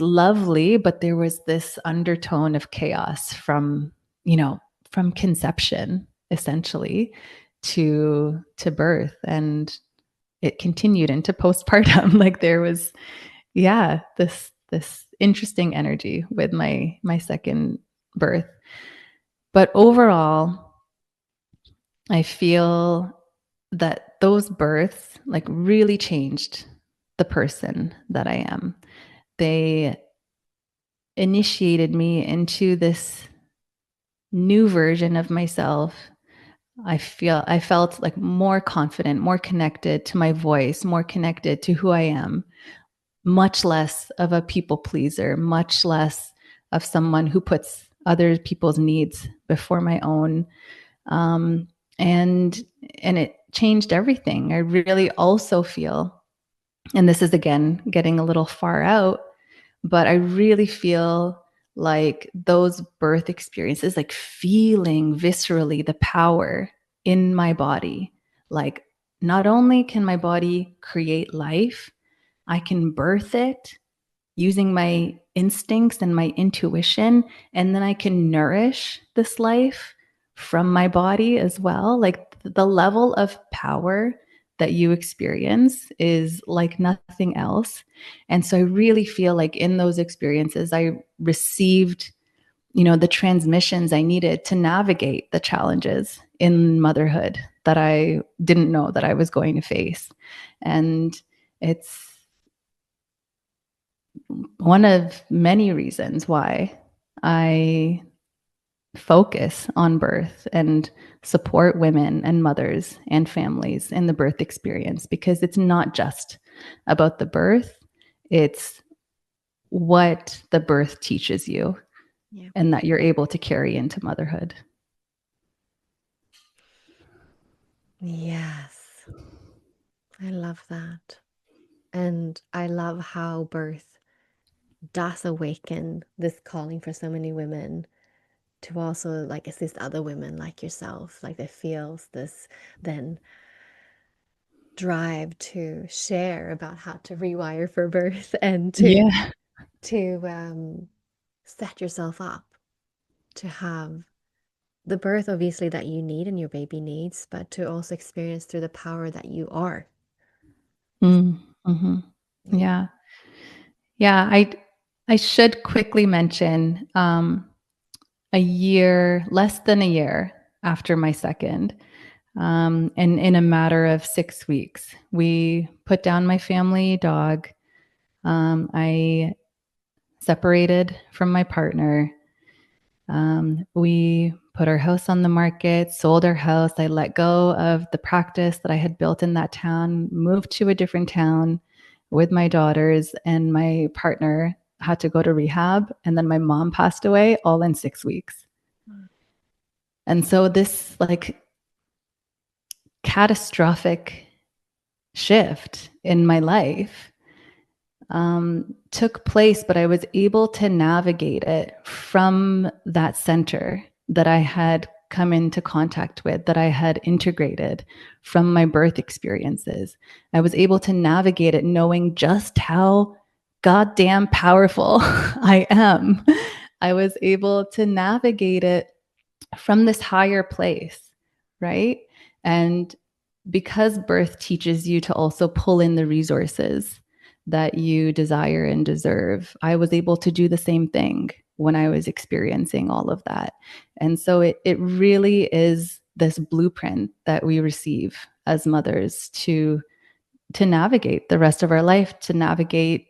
lovely, but there was this undertone of chaos from conception essentially to birth. And it continued into postpartum. Like there was, this interesting energy with my second birth. But overall, I feel that those births like really changed the person that I am. They initiated me into this new version of myself. I felt like more confident, more connected to my voice, more connected to who I am, much less of a people pleaser, much less of someone who puts other people's needs before my own. Um, and it changed everything. I really also feel, and this is again getting a little far out, but I really feel like those birth experiences, like feeling viscerally the power in my body, like not only can my body create life, I can birth it using my instincts and my intuition, and then I can nourish this life from my body as well. Like the level of power that you experience is like nothing else. And so I really feel like in those experiences, I received, the transmissions I needed to navigate the challenges in motherhood that I didn't know that I was going to face. And it's one of many reasons why I focus on birth and support women and mothers and families in the birth experience, because it's not just about the birth, it's what the birth teaches you, Yeah. and that you're able to carry into motherhood. Yes, I love that. And I love how birth does awaken this calling for so many women to also like assist other women like yourself, like that feels this then drive to share about how to rewire for birth and Yeah. to set yourself up to have the birth obviously that you need and your baby needs, but to also experience through the power that you are. Mm-hmm. Yeah. Yeah. I should quickly mention, less than a year after my second, and in a matter of 6 weeks, we put down my family dog. I separated from my partner. We put our house on the market, sold our house. I let go of the practice that I had built in that town, moved to a different town with my daughters, and my partner had to go to rehab. And then my mom passed away all in 6 weeks. And so this like catastrophic shift in my life took place, but I was able to navigate it from that center that I had come into contact with, that I had integrated from my birth experiences. I was able to navigate it knowing just how goddamn powerful I am. I was able to navigate it from this higher place, right? And because birth teaches you to also pull in the resources that you desire and deserve, I was able to do the same thing when I was experiencing all of that. And so it really is this blueprint that we receive as mothers to navigate the rest of our life, to navigate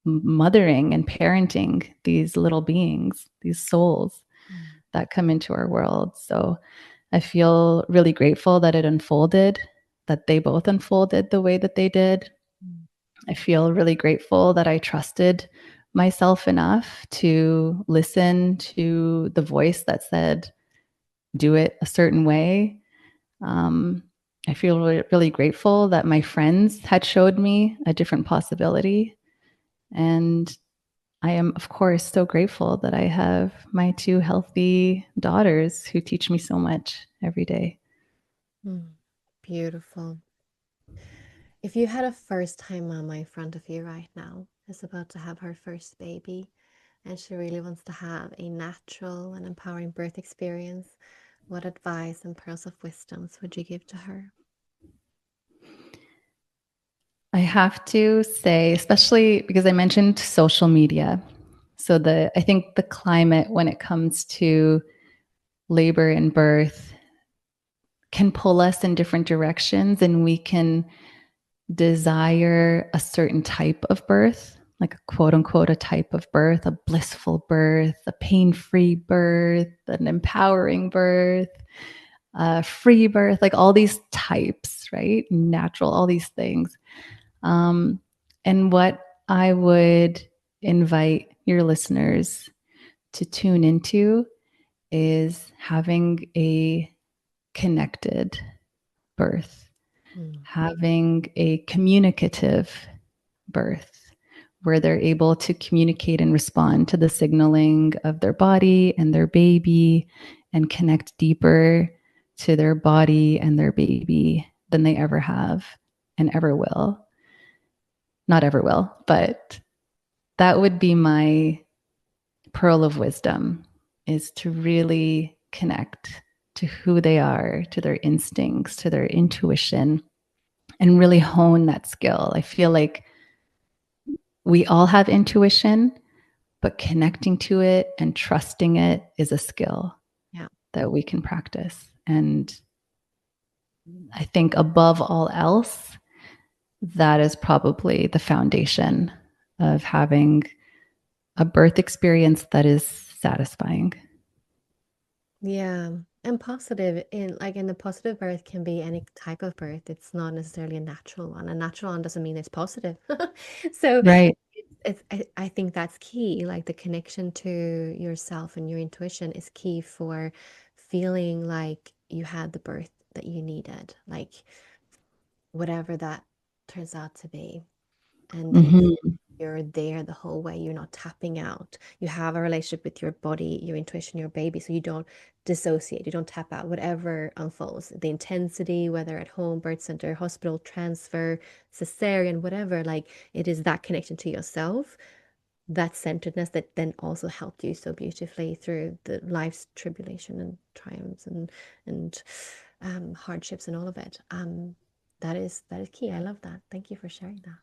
mothering and parenting these little beings, these souls that come into our world. So I feel really grateful that it unfolded, that they both unfolded the way that they did. I feel really grateful that I trusted myself enough to listen to the voice that said, do it a certain way. Um, I feel really, really grateful that my friends had showed me a different possibility. And I am, of course, so grateful that I have my two healthy daughters who teach me so much every day. Beautiful. If you had a first-time mama in front of you right now, is about to have her first baby, and she really wants to have a natural and empowering birth experience, what advice and pearls of wisdoms would you give to her? I have to say, especially because I mentioned social media. So I think the climate when it comes to labor and birth can pull us in different directions, and we can desire a certain type of birth like a quote unquote, a type of birth, a blissful birth, a pain-free birth, an empowering birth, free birth, like all these types, right? Natural, all these things. And what I would invite your listeners to tune into is having a connected birth, having a communicative birth where they're able to communicate and respond to the signaling of their body and their baby and connect deeper to their body and their baby than they ever have and ever will. Not ever will, but that would be my pearl of wisdom, is to really connect to who they are, to their instincts, to their intuition, and really hone that skill. I feel like we all have intuition, but connecting to it and trusting it is a skill that we can practice. And I think above all else, that is probably the foundation of having a birth experience that is satisfying. Yeah. And positive in the positive birth can be any type of birth. It's not necessarily a natural one. A natural one doesn't mean it's positive. So Right. I think that's key. Like the connection to yourself and your intuition is key for feeling like you had the birth that you needed, like whatever that turns out to be. And then you're there the whole way. You're not tapping out. You have a relationship with your body, your intuition, your baby, so you don't dissociate, you don't tap out, whatever unfolds, the intensity, whether at home, birth center, hospital, transfer, cesarean, whatever, like it is that connection to yourself, that centeredness that then also helped you so beautifully through the life's tribulation and triumphs and hardships and all of it. That is key. I love that. Thank you for sharing that.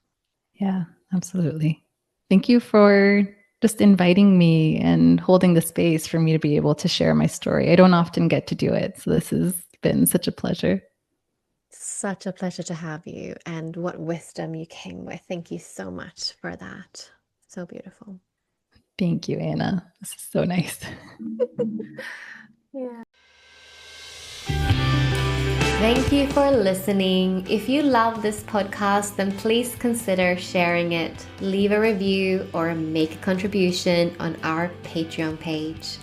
Yeah, absolutely. Thank you for just inviting me and holding the space for me to be able to share my story. I don't often get to do it, so this has been such a pleasure. Such a pleasure to have you, and what wisdom you came with. Thank you so much for that. So beautiful. Thank you, Anna. This is so nice. Yeah. Thank you for listening. If you love this podcast, then please consider sharing it, leave a review, or make a contribution on our Patreon page.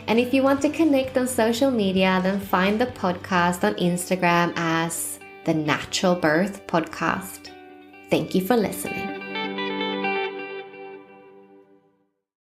And if you want to connect on social media, then find the podcast on Instagram as the Natural Birth Podcast. Thank you for listening.